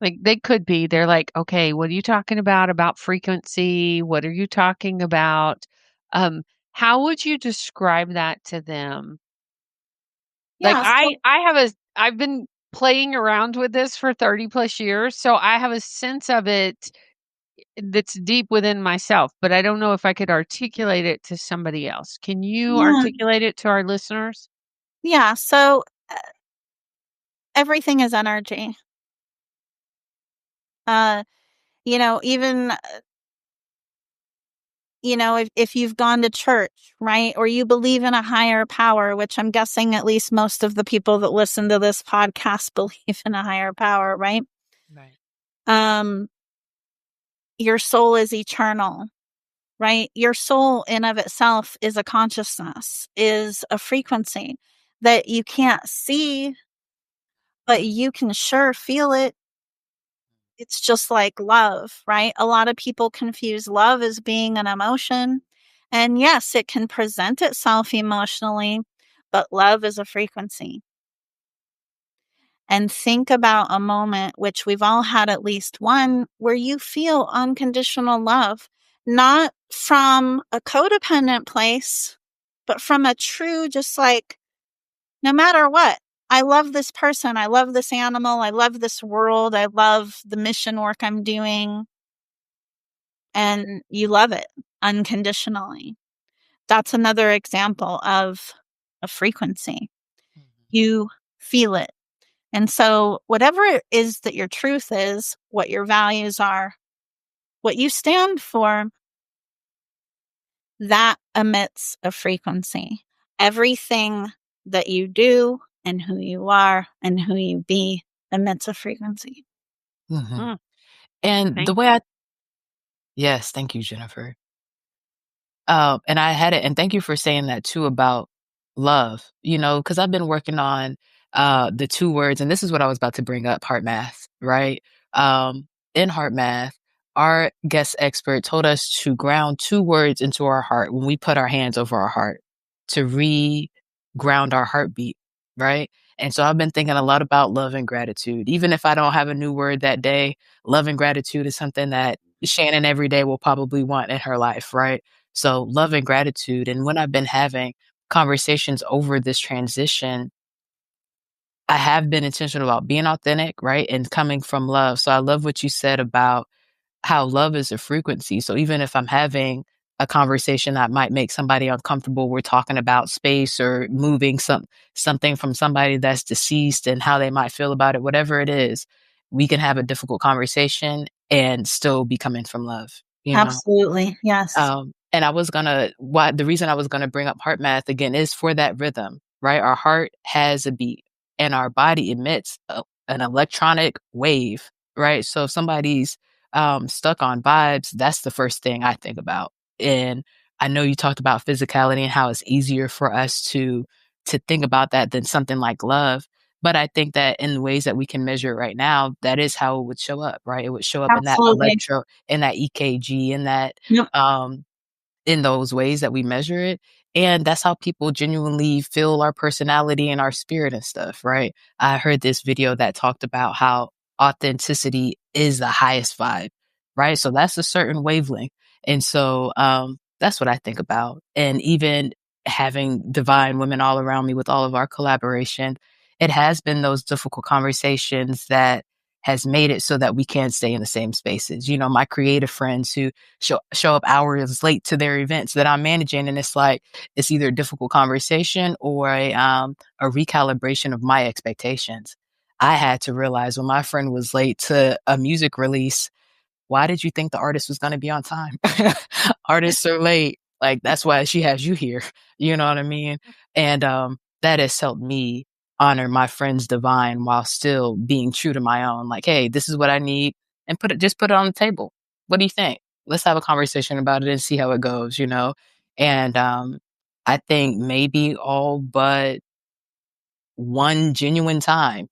like they're like, okay, what are you talking about frequency? What are you talking about? Um, how would you describe that to them? Like Yeah. So, I've been playing around with this for 30 plus years, so I have a sense of it that's deep within myself, but I don't know if I could articulate it to somebody else. Can you yeah. articulate it to our listeners? Yeah. So everything is energy. Uh, even if you've gone to church, right? Or you believe in a higher power, which I'm guessing at least most of the people that listen to this podcast believe in a higher power, right? Right. Um, your soul is eternal, right? Your soul in of itself is a consciousness, is a frequency that you can't see, but you can sure feel it. It's just like love, right? A lot of people confuse love as being an emotion. And yes, it can present itself emotionally, but love is a frequency. And think about a moment, which we've all had at least one, where you feel unconditional love, not from a codependent place, but from a true, just like, no matter what, I love this person. I love this animal. I love this world. I love the mission work I'm doing. And you love it unconditionally. That's another example of a frequency. You feel it. And so, whatever it is that your truth is, what your values are, what you stand for, that emits a frequency. Everything that you do and who you are and who you be emits a frequency. Mm-hmm. Mm, And the thank way you. yes, thank you, Jennifer. And I had it, and thank you for saying that too about love, because I've been working on the two words, and this is what I was about to bring up, heart math, right? In heart math, our guest expert told us to ground two words into our heart when we put our hands over our heart to re-ground our heartbeat, right? And so I've been thinking a lot about love and gratitude. Even if I don't have a new word that day, love and gratitude is something that Shannon every day will probably want in her life, right? So love and gratitude. And when I've been having conversations over this transition, I have been intentional about being authentic, right? And coming from love. So I love what you said about how love is a frequency. So even if I'm having a conversation that might make somebody uncomfortable, we're talking about space or moving something from somebody that's deceased and how they might feel about it, whatever it is, we can have a difficult conversation and still be coming from love. Absolutely. Yes. And the reason I was gonna bring up heart math again is for that rhythm, right? Our heart has a beat and our body emits an electronic wave, right? So if somebody's stuck on vibes, that's the first thing I think about. And I know you talked about physicality and how it's easier for us to think about that than something like love. But I think that in the ways that we can measure it right now, that is how it would show up, right? It would show up in that Absolutely. in that EKG, in that Yep. um, in those ways that we measure it. And that's how people genuinely feel our personality and our spirit and stuff, right? I heard this video that talked about how authenticity is the highest vibe, right? So that's a certain wavelength. And so that's what I think about. And even having divine women all around me with all of our collaboration, it has been those difficult conversations that has made it so that we can stay in the same spaces. You know, my creative friends who show up hours late to their events that I'm managing, and it's like it's either a difficult conversation or a recalibration of my expectations. I had to realize when my friend was late to a music release, why did you think the artist was going to be on time? Artists are late. Like, that's why she has you here. You know what I mean? And that has helped me honor my friend's divine while still being true to my own. Like, hey, this is what I need, and just put it on the table. What do you think? Let's have a conversation about it and see how it goes, you know? And I think maybe all but one genuine time,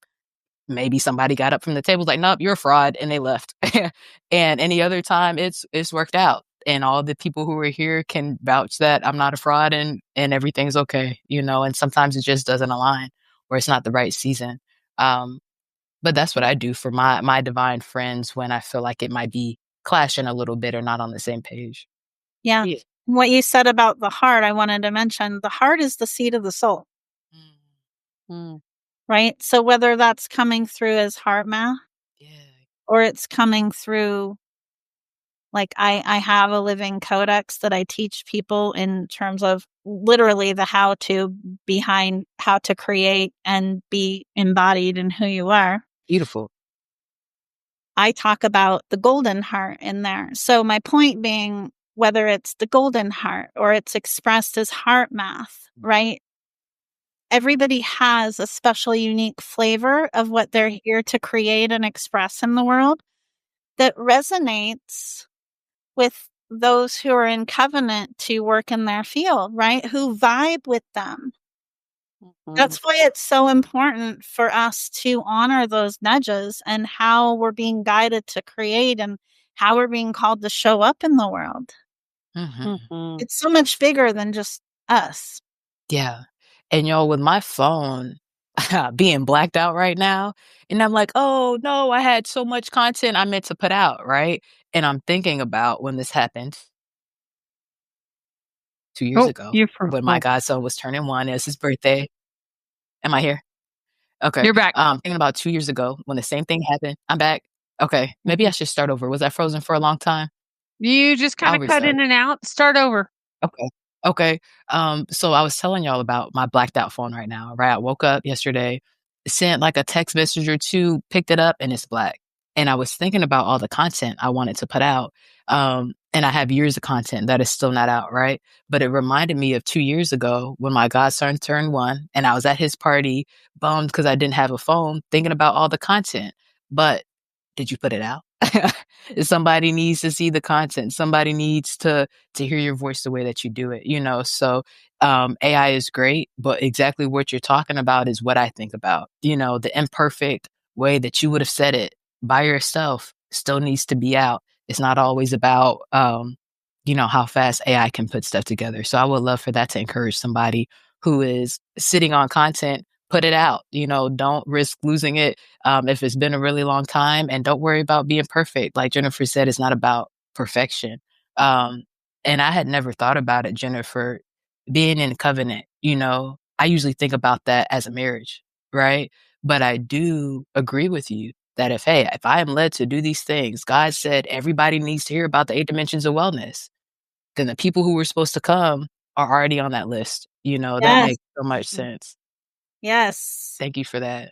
maybe somebody got up from the table, like, "Nope, you're a fraud," and they left. And any other time, it's worked out, and all the people who were here can vouch that I'm not a fraud, and everything's okay, you know. And sometimes it just doesn't align, or it's not the right season. Um, but that's what I do for my divine friends when I feel like it might be clashing a little bit or not on the same page. Yeah. Yeah. What you said about the heart, I wanted to mention the heart is the seat of the soul, Mm. right? So whether that's coming through as heart math Yeah, or it's coming through, like I have a living codex that I teach people in terms of literally the how to behind how to create and be embodied in who you are. beautiful. I talk about the golden heart in there. So my point being, whether it's the golden heart or it's expressed as heart math, right? Everybody has a special, unique flavor of what they're here to create and express in the world that resonates with those who are in covenant to work in their field, right? Who vibe with them. Mhm. That's why it's so important for us to honor those nudges and how we're being guided to create and how we're being called to show up in the world. Mhm. Mhm. It's so much bigger than just us. Yeah. And y'all, with my phone being blacked out right now, and I'm like, "Oh, no, I had so much content I meant to put out," right? And I'm thinking about when this happened 2 years Oh, ago you for when my oh, godson was turning 1. It's his birthday. Am I here? Okay. you're back. Thinking about 2 years ago when the same thing happened. I'm back. Okay. Maybe I Mhm. should start over. Was I frozen for a long time? You just I'll kinda cut in restart. and out. Start over. Okay. Okay. So I was telling y'all about my blacked out phone right now, right? I woke up yesterday, sent like a text message or two, picked it up, and it's black. And I was thinking about all the content I wanted to put out. And I have years of content that is still not out, right? But it reminded me of 2 years ago when my godson turned 1 and I was at his party, bummed because I didn't have a phone, thinking about all the content. But did you put it out? Somebody needs to see the content. Somebody needs to hear your voice the way that you do it, you know? So, AI is great, but exactly what you're talking about is what I think about. You know, the imperfect way that you would have said it by yourself still needs to be out. It's not always about, how fast AI can put stuff together. So I would love for that to encourage somebody who is sitting on content, put it out, don't risk losing it. If it's been a really long time, and don't worry about being perfect. Like Jennifer said, it's not about perfection. Um, and I had never thought about it, Jennifer, being in covenant, I usually think about that as a marriage, right? But I do agree with you that if I am led to do these things, God said everybody needs to hear about the 8 dimensions of wellness, then the people who were supposed to come are already on that list. That Yes. makes so much sense. Yes. Thank you for that.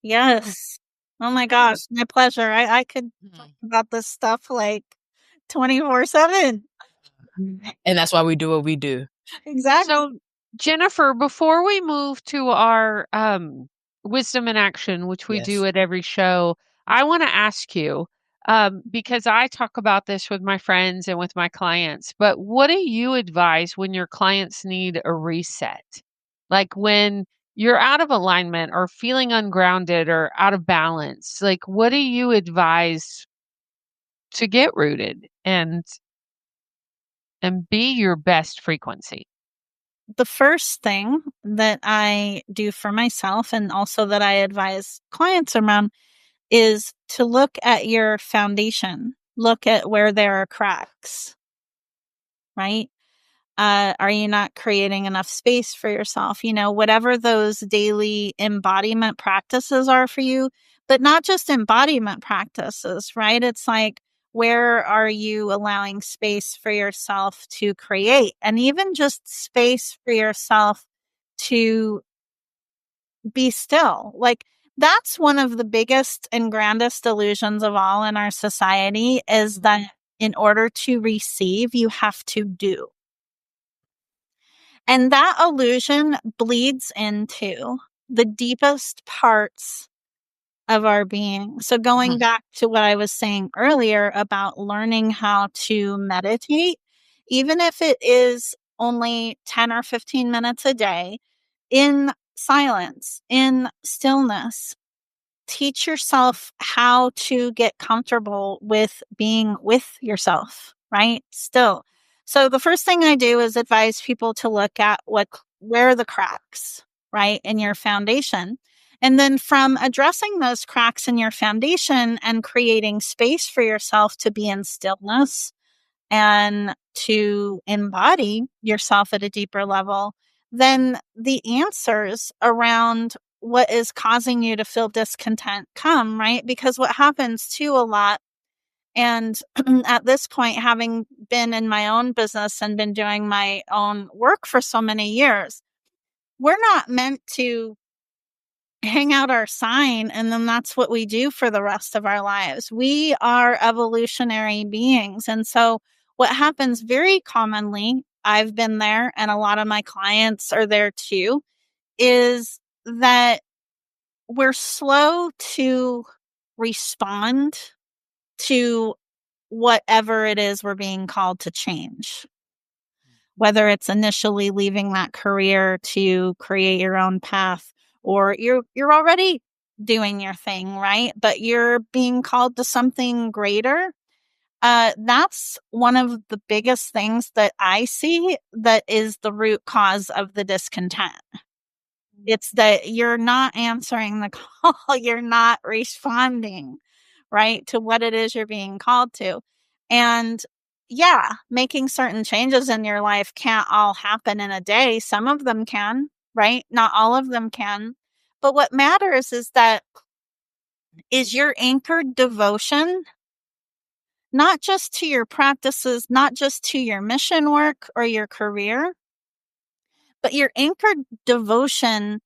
Yes. Oh my gosh, my pleasure. I could talk Mhm. about this stuff like 24/7. And that's why we do what we do. Exactly. So, Jennifer, before we move to our wisdom in action, which we do Yes. at every show, I want to ask you because I talk about this with my friends and with my clients, but what do you advise when your clients need a reset? Like when you're out of alignment or feeling ungrounded or out of balance, like what do you advise to get rooted? And and be your best frequency? The first thing that I do for myself and also that I advise clients around is to look at your foundation. Look at where there are cracks, right? Are you not creating enough space for yourself? Whatever those daily embodiment practices are for you, but not just embodiment practices, right? It's like, where are you allowing space for yourself to create? And even just space for yourself to be still. Like, that's one of the biggest and grandest illusions of all in our society, is that in order to receive, you have to do. And that illusion bleeds into the deepest parts of our being. So going back to what I was saying earlier about learning how to meditate, even if it is only 10 or 15 minutes a day, in silence, in stillness, teach yourself how to get comfortable with being with yourself, right? Still. So the first thing I do is advise people to look at where are the cracks, right, in your foundation. And then from addressing those cracks in your foundation and creating space for yourself to be in stillness and to embody yourself at a deeper level, then the answers around what is causing you to feel discontent come, right? Because what happens too a lot, and at this point, having been in my own business and been doing my own work for so many years, we're not meant to hang out our sign and then that's what we do for the rest of our lives. We are evolutionary beings. And so what happens very commonly, I've been there and a lot of my clients are there too, is that we're slow to respond to whatever it is we're being called to change. Whether it's initially leaving that career to create your own path, or you're already doing your thing, right? But you're being called to something greater. That's one of the biggest things that I see that is the root cause of the discontent. It's that you're not answering the call, you're not responding, right, to what it is you're being called to. And yeah, making certain changes in your life can't all happen in a day. Some of them can, right? Not all of them can. But what matters is your anchored devotion, not just to your practices, not just to your mission work or your career, but your anchored devotion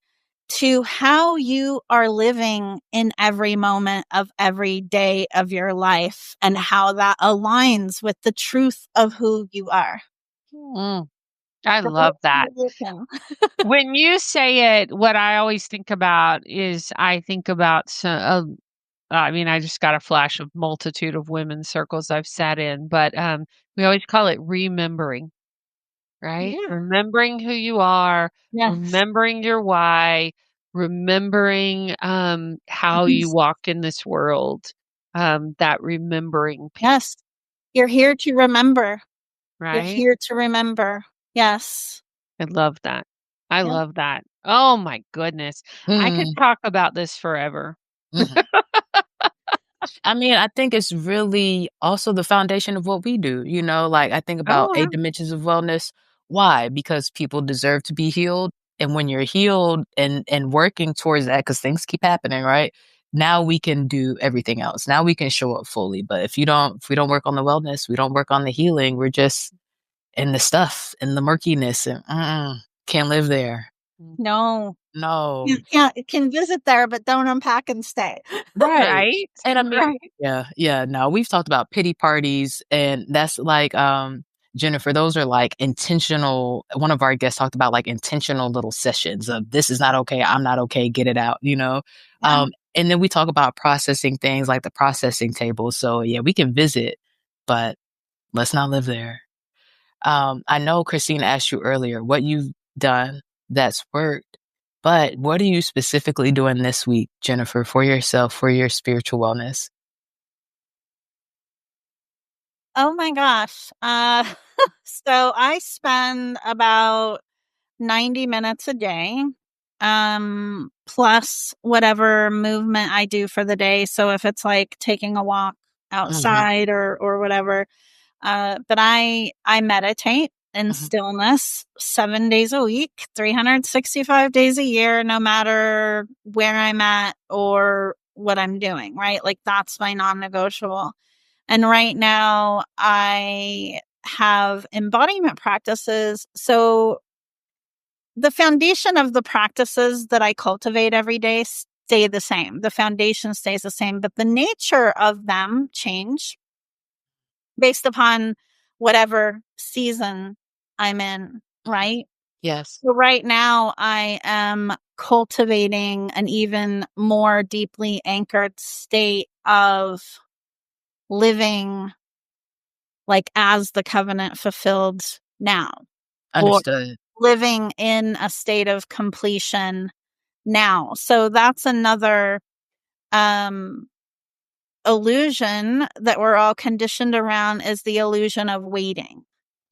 to how you are living in every moment of every day of your life and how that aligns with the truth of who you are. I love that. When you say it, what I always think about is I think about I just got a flash of multitude of women's circles I've sat in, but we always call it remembering. Right? Yeah. Remembering who you are, Yes. remembering your why, remembering, how you walked in this world, that remembering piece, Yes. You're here to remember. You're right? here to remember. Yes. I love that. I Yep. love that. Oh my goodness. I could Mm, talk about this forever. mhm. I mean, I think it's really also the foundation of what we do. Like I think about Oh, yeah. 8 dimensions of wellness. Why? Because people deserve to be healed. And when you're healed and working towards that, because things keep happening, right? Now we can do everything else. Now we can show up fully. But if we don't work on the wellness, we don't work on the healing, we're just in the stuff, in the murkiness, and can't live there. No. No. You can visit there, but don't unpack and stay. Right. Right? And I mean, Right. yeah, no, we've talked about pity parties and that's like, Jennifer, those are like intentional. One of our guests talked about like intentional little sessions of this is not okay, I'm not okay, get it out. Yeah. And then we talk about processing things like the processing table. So yeah, we can visit, but let's not live there. I know Christine asked you earlier what you've done that's worked, but what are you specifically doing this week, Jennifer, for yourself, for your spiritual wellness? Oh my gosh. So I spend about 90 minutes a day, plus whatever movement I do for the day. So if it's like taking a walk Mhm, outside or whatever, but I meditate in mhm. stillness 7 days a week, 365 days a year, no matter where I'm at or what I'm doing, right? Like that's my non-negotiable. And right now I have embodiment practices. So the foundation of the practices that I cultivate every day stay the same. The foundation stays the same, but the nature of them change based upon whatever season I'm in, right? Yes, So right now I am cultivating an even more deeply anchored state of living like as the covenant fulfilled now, or understood. living in a state of completion now. So that's another um illusion that we're all conditioned around, is the illusion of waiting.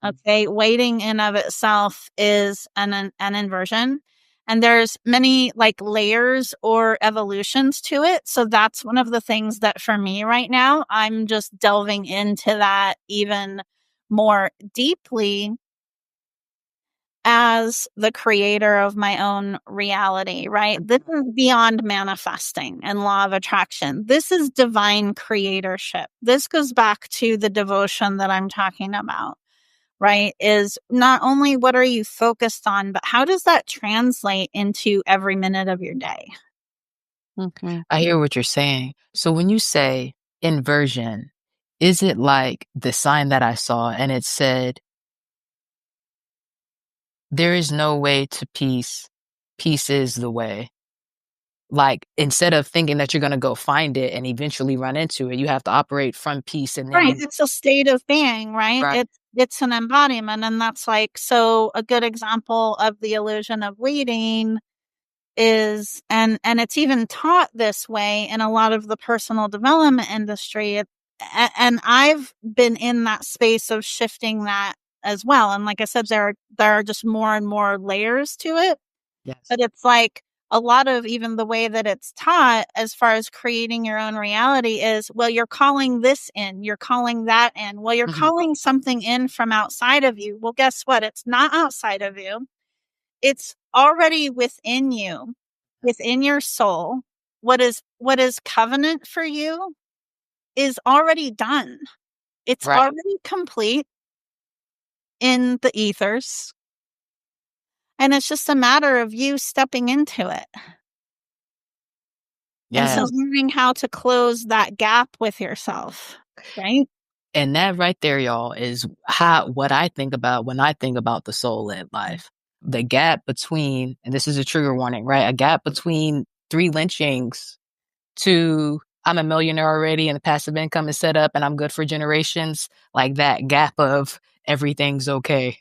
Mm. Okay, waiting in of itself is an inversion, and there's many like layers or evolutions to it. So that's one of the things that for me right now, I'm just delving into that even more deeply as the creator of my own reality, right? This is beyond manifesting and law of attraction. This is divine creatorship. This goes back to the devotion that I'm talking about, right? Is not only what are you focused on, but how does that translate into every minute of your day? Okay. I hear what you're saying. So when you say inversion, is it like the sign that I saw and it said, "There is no way to peace, peace is the way." Like, instead of thinking that you're gonna go find it and eventually run into it, you have to operate from peace and then Right. you It's a state of being, right? right. It's an embodiment. And that's like, so a good example of the illusion of waiting is, and it's even taught this way in a lot of the personal development industry. And I've been in that space of shifting that as well. And like I said, there are just more and more layers to it. Yes. But it's like a lot of even the way that it's taught as far as creating your own reality is, well, you're calling this in, you're calling that in. Well, you're Mhm. calling something in from outside of you. Well, guess what? It's not outside of you. It's already within you, within your soul. What is covenant for you is already done. It's Right. already complete in the ethers. And it's just a matter of you stepping into it. And so Yes. learning how to close that gap with yourself, right? And that right there, y'all, is how what I think about when I think about the soul-led life. The gap between, and this is a trigger warning, right? A gap between 3 lynchings to I'm a millionaire already and the passive income is set up and I'm good for generations, like that gap of everything's okay,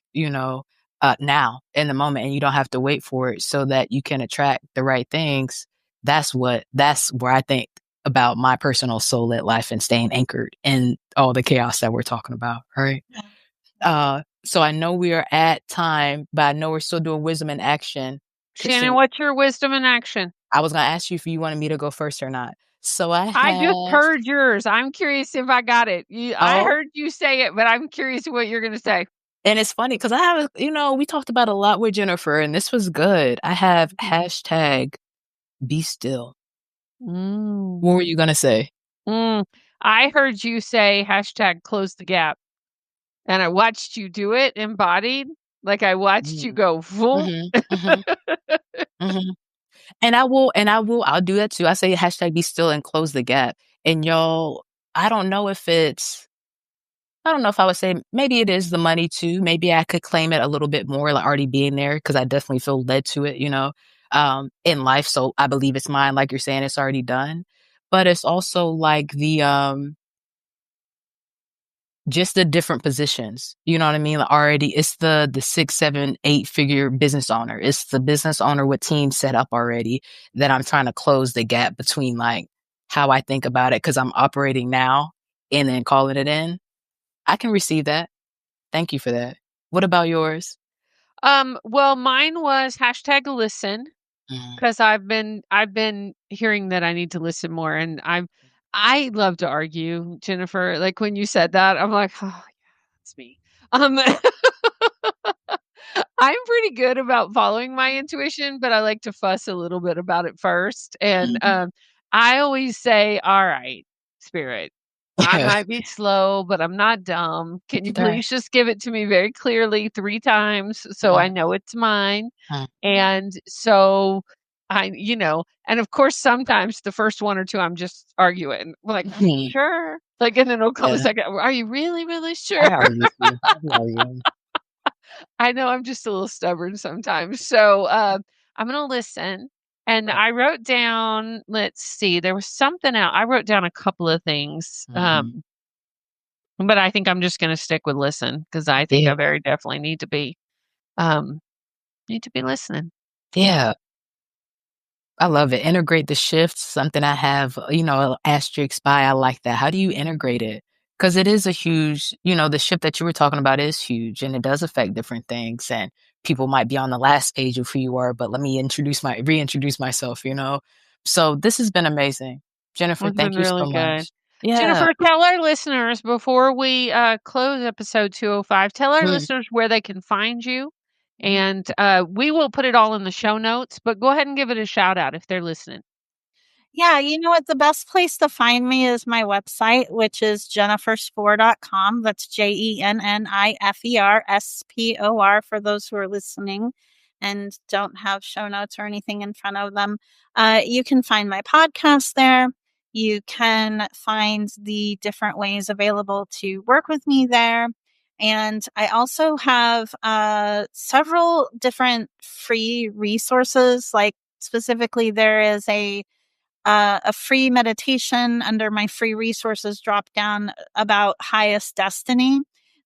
now in the moment and you don't have to wait for it so that you can attract the right things. That's where I think about my personal soul lit life and staying anchored in all the chaos that we're talking about, right? Yeah. So I know we are at time, but I know we're still doing wisdom and action. Shannon, So what's your wisdom in action? I was gonna ask you if you wanted me to go first or not. So I I just have heard yours. I'm curious if I got it. I oh, heard you say it, but I'm curious what you're going to say. and it's funny because I have, we talked about a lot with Jennifer, and this was good. I have hashtag be still. Mm. What were you gonna say? Mm. I heard you say hashtag close the gap, and I watched you do it embodied. Like I watched you Mm. go, vroom. Mhm. Mhm. Mhm. I'll do that too. I say hashtag be still and close the gap. And y'all, I don't know if it's I don't know if I would say maybe it is the money too. Maybe I could claim it a little bit more, like already being there, because I definitely feel led to it, in life. So I believe it's mine. Like you're saying, it's already done. But it's also like just the different positions. You know what I mean? Like already, it's the 6, 7, 8 figure business owner. It's the business owner with teams set up already that I'm trying to close the gap between like how I think about it because I'm operating now and then calling it in. I can receive that. Thank you for that. What about yours? Well, mine was hashtag listen Mm. because I've been hearing that I need to listen more, and I love to argue, Jennifer. Like when you said that, I'm like, oh yeah, that's me. Um, I'm pretty good about following my intuition, but I like to fuss a little bit about it first. And Mhm. I always say, all right, spirit, I Yeah. might be slow, but I'm not dumb. Can you Right. please just give it to me very clearly 3 times so I Mm, know it's mine? mm. And so and of course, sometimes the first one or two, I'm just arguing. I'm like, are you Mhm. sure? Like, and then it'll come a Yeah. second. Are you really, really sure? I argue too. I be arguing. I know I'm just a little stubborn sometimes. So I'm going to listen. And Right. I wrote down, let's see, there was something else. I wrote down a couple of things. Mhm. But I think I'm just going to stick with listen because I think Yeah. I very definitely um, need to be listening. Yeah. I love it. Integrate the shifts, something I have, asterisk by. I like that. How do you integrate it? Because it is a huge, the shift that you were talking about is huge and it does affect different things. And people might be on the last stage of who you are, but let me reintroduce myself. So this has been amazing. Jennifer, It's been thank you really so good. much. Yeah. Jennifer, tell our listeners before we close episode 205, tell our Mm. listeners where they can find you. And we will put it all in the show notes, but go ahead and give it a shout out if they're listening. Yeah, you know what? The best place to find me is my website, which is jenniferspor.com. That's JenniferSpor for those who are listening and don't have show notes or anything in front of them. You can find my podcast there. You can find the different ways available to work with me there. And I also have several different free resources. Like specifically, there is a free meditation under my free resources drop down about highest destiny.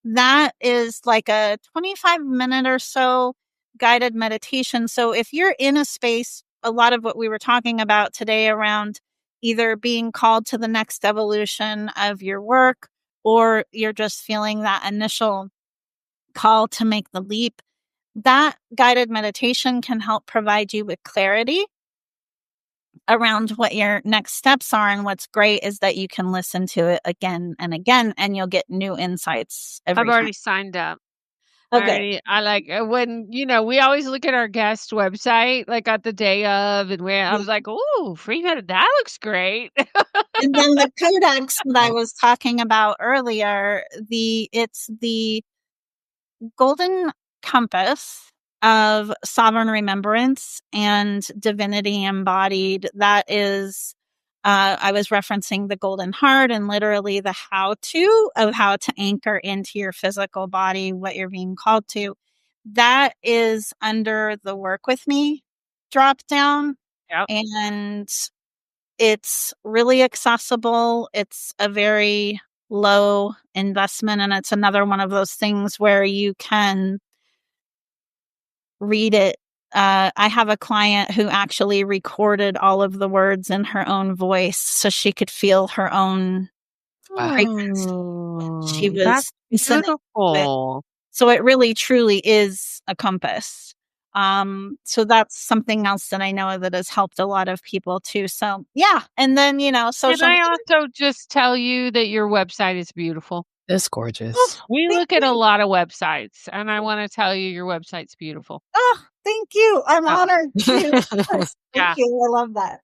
That is like a 25-minute or so guided meditation. So if you're in a space, a lot of what we were talking about today around either being called to the next evolution of your work, or you're just feeling that initial call to make the leap, that guided meditation can help provide you with clarity around what your next steps are. And what's great is that you can listen to it again and again, and you'll get new insights I've every time. already signed up. Okay. I like when, we always look at our guest website, like at the day of, and where I Yeah. was like, ooh, free med, that looks great. And then the codex that I was talking about earlier, it's the golden compass of sovereign remembrance and divinity embodied. That is, I was referencing the golden heart and literally the how to of how to anchor into your physical body, what you're being called to. That is under the work with me drop down. Yep. And it's really accessible. It's a very low investment. And it's another one of those things where you can read it. I have a client who actually recorded all of the words in her own voice so she could feel her own Wow. fragrance. She Oh, that's was listening to it. beautiful. So it really truly is a compass. So that's something else that I know that has helped a lot of people too. So yeah. And then, Can social I media. also just tell you that your website is beautiful? It's Oh, gorgeous. We thank look at a you. lot of websites, and I want to tell you your website's beautiful. Oh, thank you. I'm Uh, honored too. Yes, thank yeah, you. I love that.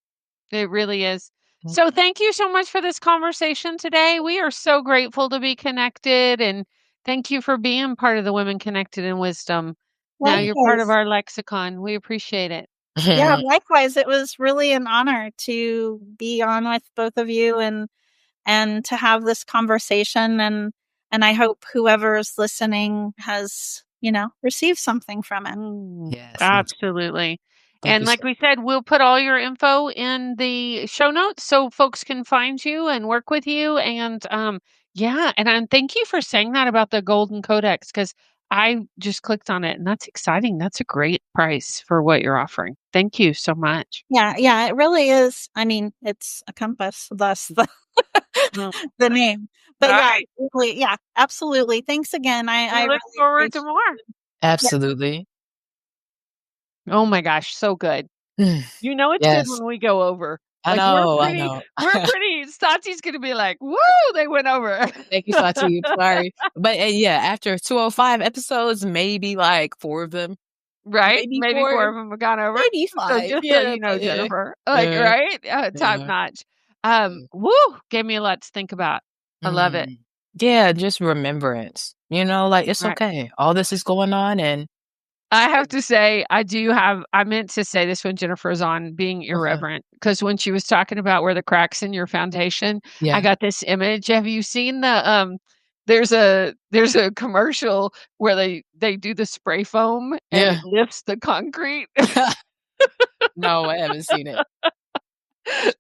it really is. So thank you so much for this conversation today. We are so grateful to be connected, and thank you for being part of the Women Connected in Wisdom. Now you're part of Likewise. our lexicon. We appreciate it. Yeah, likewise. It was really an honor to be on with both of you and to have this conversation, and I hope whoever's listening has, received something from it. Yes, Absolutely. thank And you like so we said, we'll put all your info in the show notes so folks can find you and work with you. And yeah, and thank you for saying that about the Golden Codex because I just clicked on it and that's exciting. That's a great price for what you're offering. Thank you so much. Yeah, yeah, it really is. I mean, it's a compass, thus the the name. But Right. yeah, absolutely. Thanks again. I We look really forward to appreciate more. it. Yeah. Absolutely. Oh my gosh, so good. You know it's good Yes. when we go over. I Like, know, I know. Sati's gonna be like, "Woo, they went over." Thank you, Sati. Sorry. But, yeah, after 205 episodes, maybe, like, 4 of them, Right? maybe Maybe 4 4, of them have gone over. maybe So 5. just so Yeah, you know, but yeah. Jennifer, like, Yeah, right? Top yeah. notch. Mm. Woo, gave me a lot to think about. I love it. Mm. Yeah, just remembrance, like, it's Right. okay. All this is going on and I have to say, I meant to say this when Jennifer's on being okay. irreverent, because when she was talking about where the cracks in your foundation, I Yeah. got this image. Have you seen there's a commercial where they do the spray foam and it Yeah. lifts the concrete? No, I haven't seen it.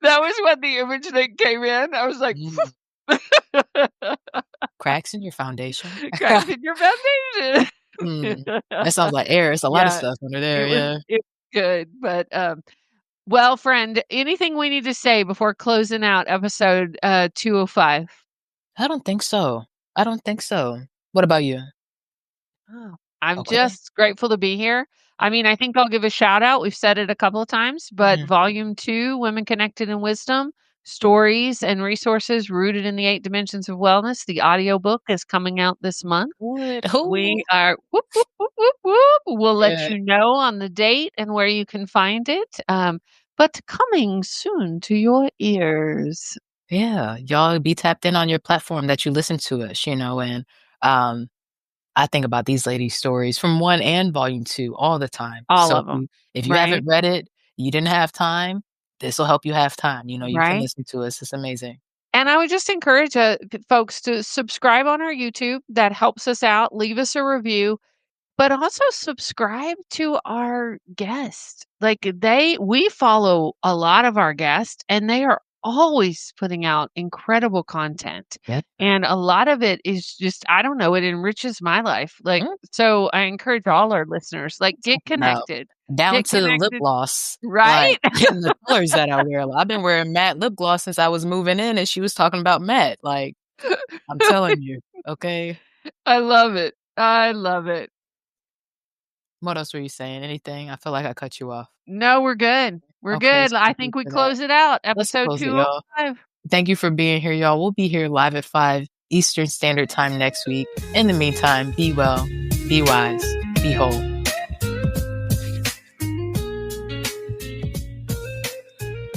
That was what the image that came in. I was like, Mm. Cracks in your foundation? cracks in your foundation. Mm. That sounds like air. It's a lot of Yeah, stuff under there, yeah. it was good, but, well, friend, anything we need to say before closing out episode, 205? I don't think so. I don't think so. What about you? Oh, I'm Okay. just grateful to be here. I mean, I think I'll give a shout out. We've said it a couple of times, but Mhm. volume 2, Women Connected in Wisdom, Stories and Resources Rooted in the 8 Dimensions of Wellness. The audiobook is coming out this month. What? Who? We are whoop, whoop, whoop, whoop, whoop. We'll let Yeah. you know on the date and where you can find it. But coming soon to your ears. Yeah. Y'all be tapped in on your platform that you listen to us, and, um I think about these ladies' stories from 1 and volume 2 all the time. All So of them, if you right? haven't read it, you didn't have time, this'll help you have time, you can Right? listen to us, it's amazing. And I would just encourage, folks to subscribe on our YouTube. That helps us out. Leave us a review, but also subscribe to our guests. Like we follow a lot of our guests and they are always putting out incredible content. Yep. And a lot of it is just, I don't know, it enriches my life. Like, Mm, so I encourage all our listeners, like, get talking about connected, down get to the lip connected, gloss, right? like, and the colors that I wear. I've been wearing matte lip gloss since I was moving in, and she was talking about matte, like, I'm telling you, okay? I love it. I love it. What else were you saying? Anything? I feel like I cut you off. No, we're good. We're Okay, good. so I thank you think we for that. close it out. Let's Episode close it, y'all. 205. Thank you for being here, y'all. We'll be here live at 5 Eastern Standard Time next week. In the meantime, be well, be wise, be whole.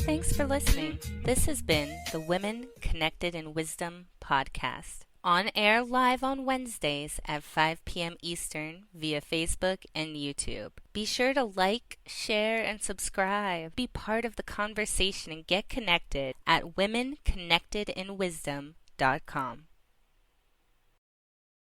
Thanks for listening. This has been the Women Connected in Wisdom podcast. On air live on Wednesdays at 5 p.m. Eastern via Facebook and YouTube. Be sure to like, share, and subscribe. Be part of the conversation and get connected at womenconnectedinwisdom.com.